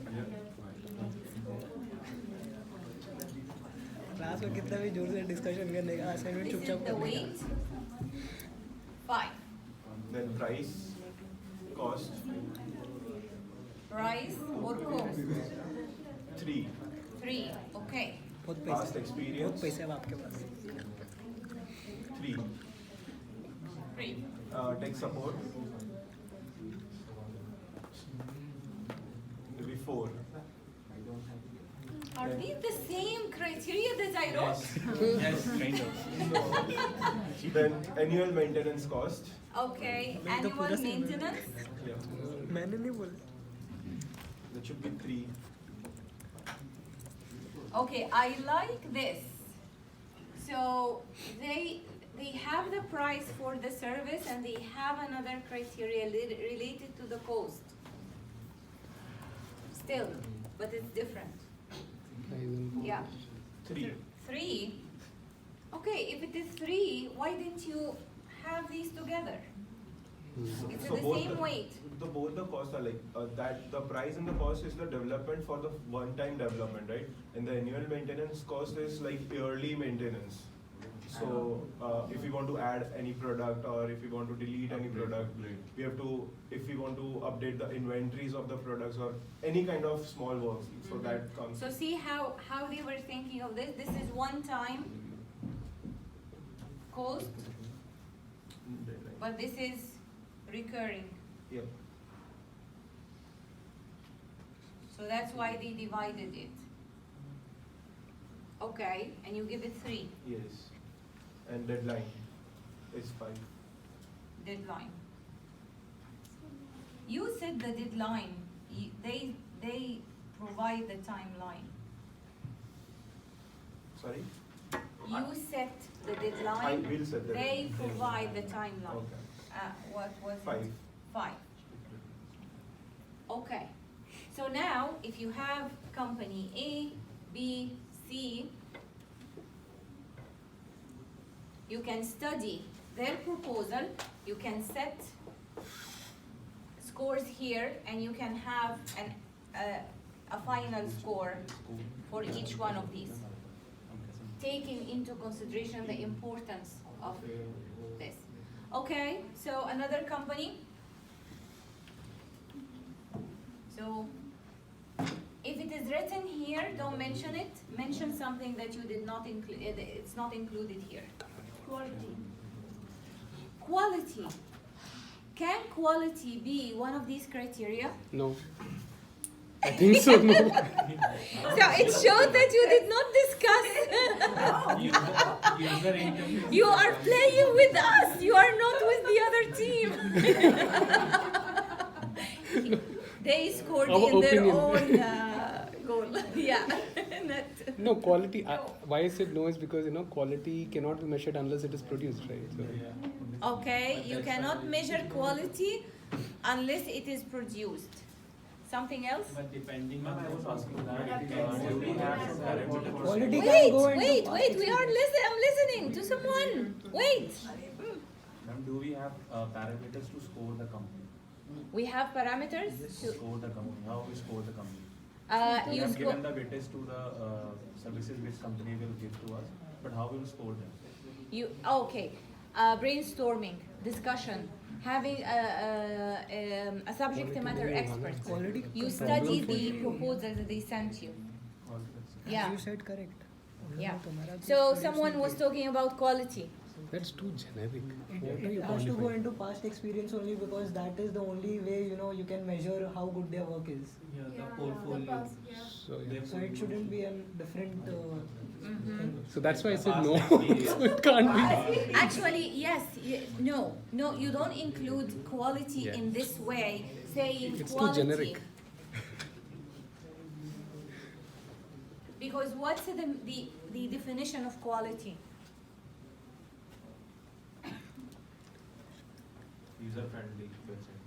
Class में कितना भी जोर से डिस्कशन करने का असाइनमेंट
This is
चुपचाप
the
करने
weight 5.
Then price, cost,
Price or cost
3.
3. Okay.
बहुत
Past
पैसे बहुत
experience,
पैसे अब आपके पास
3.
3.
Tech support, maybe 4.
Are these the same criteria that I wrote?
Yes, kind of.
Then annual maintenance cost.
Okay. Annual maintenance.
Yeah.
मैंने नहीं बोला
That should be 3.
Okay, I like this. So they have the price for the service and they have another criteria related to the cost. Still, but it's different. Yeah.
3.
3. Okay, if it is 3, why didn't you have these together? It's
So
the
both
same weight.
both the costs are like that. The price and the cost is the development for the one-time development, right? And the annual maintenance cost is like yearly maintenance. So if we want to add any product or if we want to delete any product, we have to. If we want to update the inventories of the products or any kind of small works, so that comes.
So see how they were thinking of this. This is one-time cost, but this is recurring.
Yep.
So that's why they divided it. Okay, and you give it 3.
Yes. And deadline is 5.
Deadline. You said the deadline. They provide the timeline.
Sorry.
You set the
I
deadline.
will set the
They
deadline.
provide the timeline.
Okay.
What was it?
5.
5. Okay. So now, if you have company A, B, C, you can study their proposal, you can set scores here, and you can have a final score for each one of these, taking into consideration the importance of this. Okay, so another company. So if it is written here, don't mention it. Mention something that you did not include. It's not included here.
Quality.
Quality. Can quality be one of these criteria?
No. I think so. No.
So it shows that you did not discuss. You are playing with us. You are not with the other team. They scored
Our
in their
opinion.
own goal. Yeah.
No, quality. Why I said no is because quality cannot be measured unless it is produced, right? So,
Okay, you cannot measure quality unless it is produced. Something else?
But depending on, I was asking that, do we have some parameters?
Quality
Wait,
can go into
wait,
past
wait. We are listening. I'm listening to someone. Wait.
Ma'am, do we have parameters to score the company?
We have parameters.
Score the company. How we score the company? We
You
have
score.
given the weightage to the services which company will give to us, but how we will score them?
You okay? Brainstorming, discussion, having a subject matter expert.
Quality
You
control.
study the proposal that they sent you. Yeah.
You said correct.
Yeah.
तुम्हारा
So someone was talking about quality.
that's too generic. What are
It
you
has to go
quantifying?
into past experience only because that is the only way you can measure how good their work is.
The past, yeah.
So, yeah.
So it shouldn't be a different thing.
So that's why I said no. So it can't be.
Actually, yes. No, you don't include quality
Yeah.
in this way, saying
It's too
quality.
generic.
Because what's the definition of quality?
user-friendly website.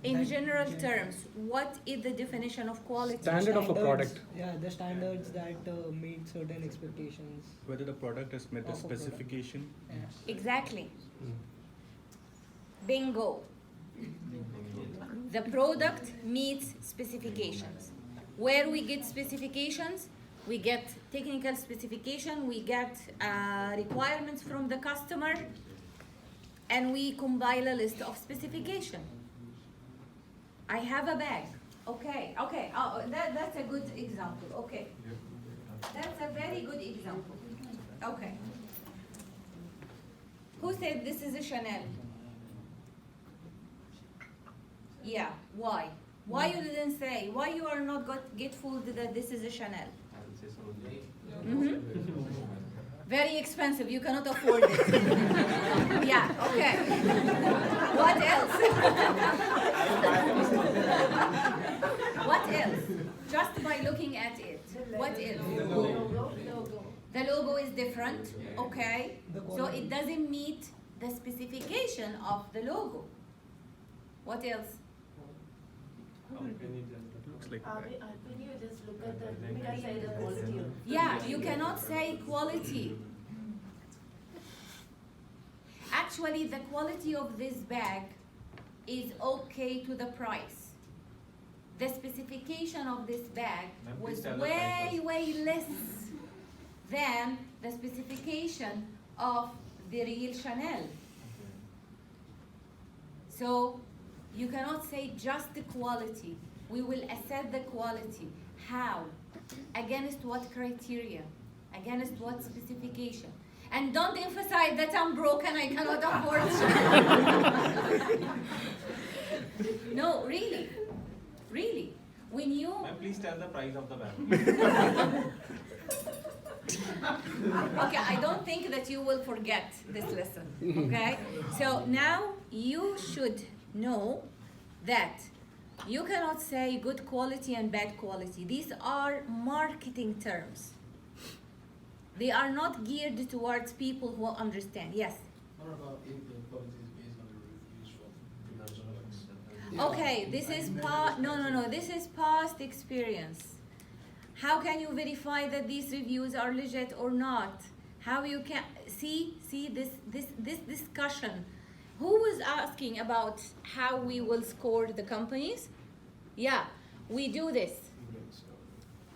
In general terms, what is the definition of quality?
Standard of a product.
Yeah, the standards that meet certain expectations.
Whether the product has met the
Of a product.
specification.
Exactly. Bingo. The product meets specifications. Where we get specifications, we get technical specification, we get requirements from the customer, and we compile a list of specification. I have a bag. Okay. Oh, that's a good example. Okay. That's a very good example. Okay. Who said this is a Chanel? Yeah. Why? Why you didn't say? Why you are not get fooled that this is a Chanel? Very expensive. You cannot afford it. Yeah. Okay. What else? What else? Just by looking at it. What else? The logo is different. Okay. So it doesn't meet the specification of the logo. What else?
Looks like
When you just look at the, we can say the quality of.
Yeah, you cannot say quality. Actually, the quality of this bag is okay to the price. The specification of this bag was way less than the specification of the real Chanel. So you cannot say just the quality. We will assess the quality. How? Against what criteria? Against what specification? And don't emphasize that I'm broke and I cannot afford it. No, really. Really. When you...
Ma'am, please tell the price of the bag.
Okay, I don't think that you will forget this lesson, okay? So now you should know that you cannot say good quality and bad quality. These are marketing terms. They are not geared towards people who understand. Yes?
What about if the quality is based on the reviews from
Okay, this is no. This is past experience. How can you verify that these reviews are legit or not? How you can see this discussion? Who was asking about how we will score the companies? Yeah, we do this.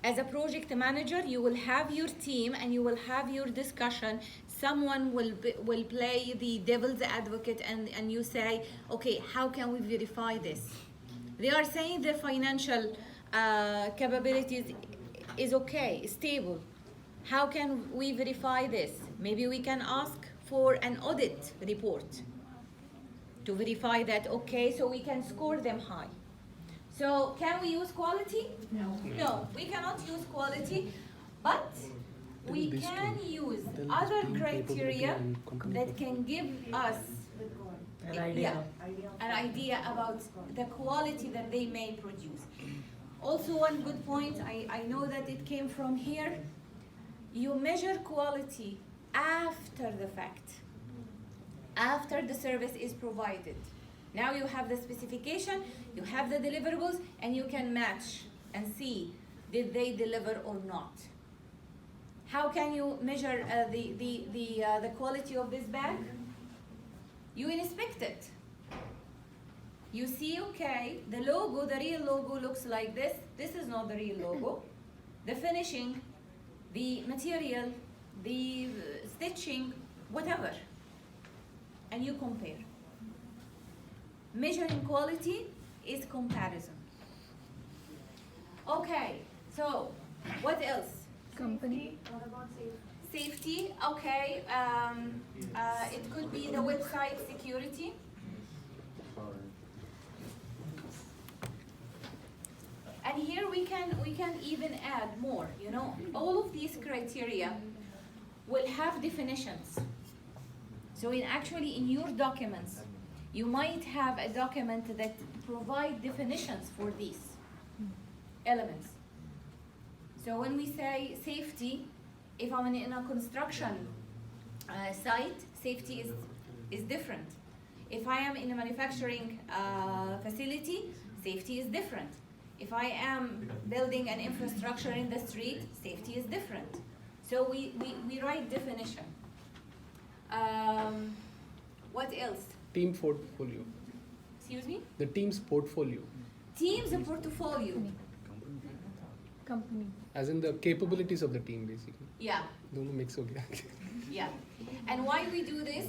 As a project manager, you will have your team and you will have your discussion. Someone will play the devil's advocate and you say, okay, how can we verify this? They are saying their financial capabilities is okay, stable. How can we verify this? Maybe we can ask for an audit report to verify that, okay, so we can score them high. So can we use quality? No, we cannot use quality, but we can use other criteria that can give us an idea about the quality that they may produce. Also, one good point, I know that it came from here, you measure quality after the fact, after the service is provided. Now you have the specification, you have the deliverables, and you can match and see, did they deliver or not? How can you measure the quality of this bag? You inspect it. You see, okay, the logo, the real logo looks like this. This is not the real logo. The finishing, the material, the stitching, whatever. And you compare. Measuring quality is comparison. Okay, so what else?
Company. What about safety?
Safety, okay. It could be the website security. And here we can even add more. You know, all of these criteria will have definitions. So in your documents, you might have a document that provide definitions for these elements. So when we say safety, if I'm in a construction site, safety is different. If I am in a manufacturing facility, safety is different. If I am building an infrastructure in the street, safety is different. So we write definition. What else?
Team portfolio.
Excuse me?
The team's portfolio.
Team's a portfolio.
Company.
As in the capabilities of the team, basically.
Yeah,
Dono mix ho gaya.
yeah. And why we do this?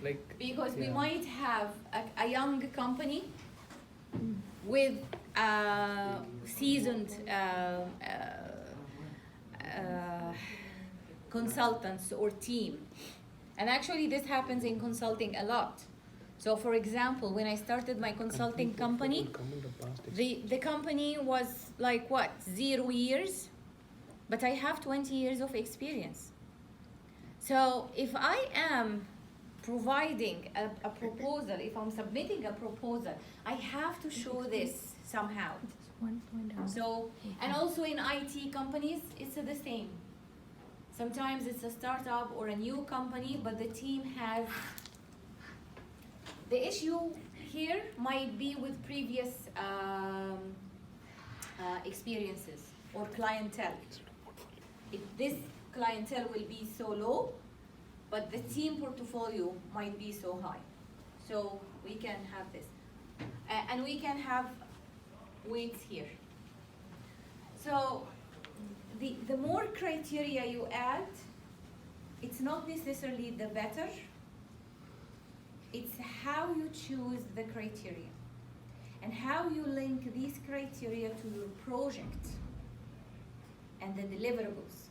Like.
Because we
yeah.
might have a young company with seasoned consultants or team. And actually this happens in consulting a lot. So for example, when I started my consulting company, the company was like what, 0 years? But I have 20 years of experience. So if I am providing a proposal, if I'm submitting a proposal, I have to show this somehow. So, and also in IT companies, it's the same. Sometimes it's a startup or a new company, but the team has, the issue here might be with previous experiences or clientele. This clientele will be so low, but the team portfolio might be so high. So we can have this. And we can have weights here. So the more criteria you add, it's not necessarily the better, it's how you choose the criteria and how you link these criteria to your project and the deliverables.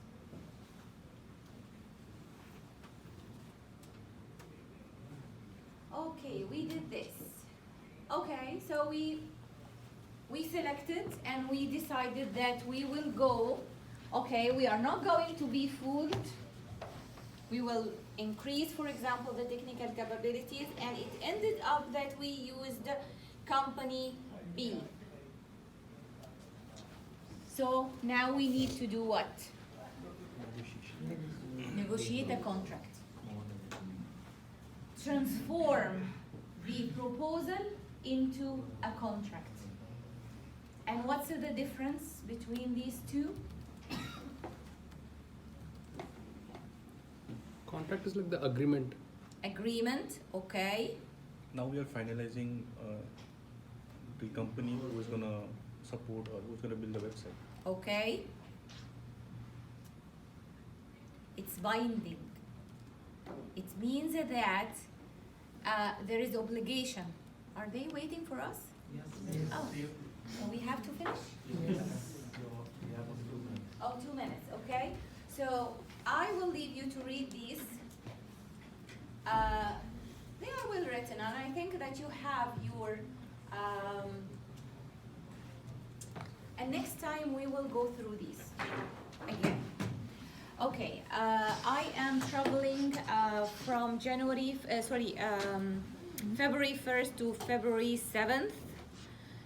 Okay, we did this. Okay, so we selected and we decided that we will go, okay, we are not going to be fooled. We will increase, for example, the technical capabilities, and it ended up that we used company B. So now we need to do what? Negotiate a contract. Transform the proposal into a contract. And what's the difference between these two?
Contract is like the agreement.
Agreement, okay.
Now we are finalizing the company who is going to support or who's going to build the website.
Okay. It's binding. It means that there is obligation. Are they waiting for us?
Yes.
Oh, so we have to finish?
Yes.
Oh, 2 minutes, okay. So I will leave you to read these. They are well written, and I think that you have your, and next time we will go through these again. Okay, I am traveling from February 1st to February 7th.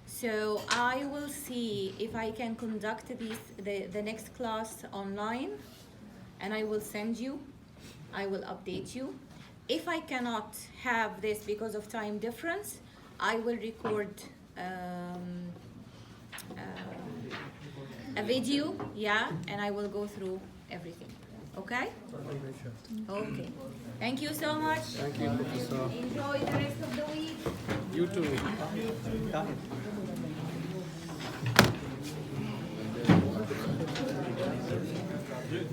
So I will see if I can conduct the next class online, and I will send you, I will update you. If I cannot have this because of time difference, I will record a video, yeah, and I will go through everything. Okay? Okay. Thank you so much.
Thank you, Professor.
Enjoy the rest of the week.
You too.
Good.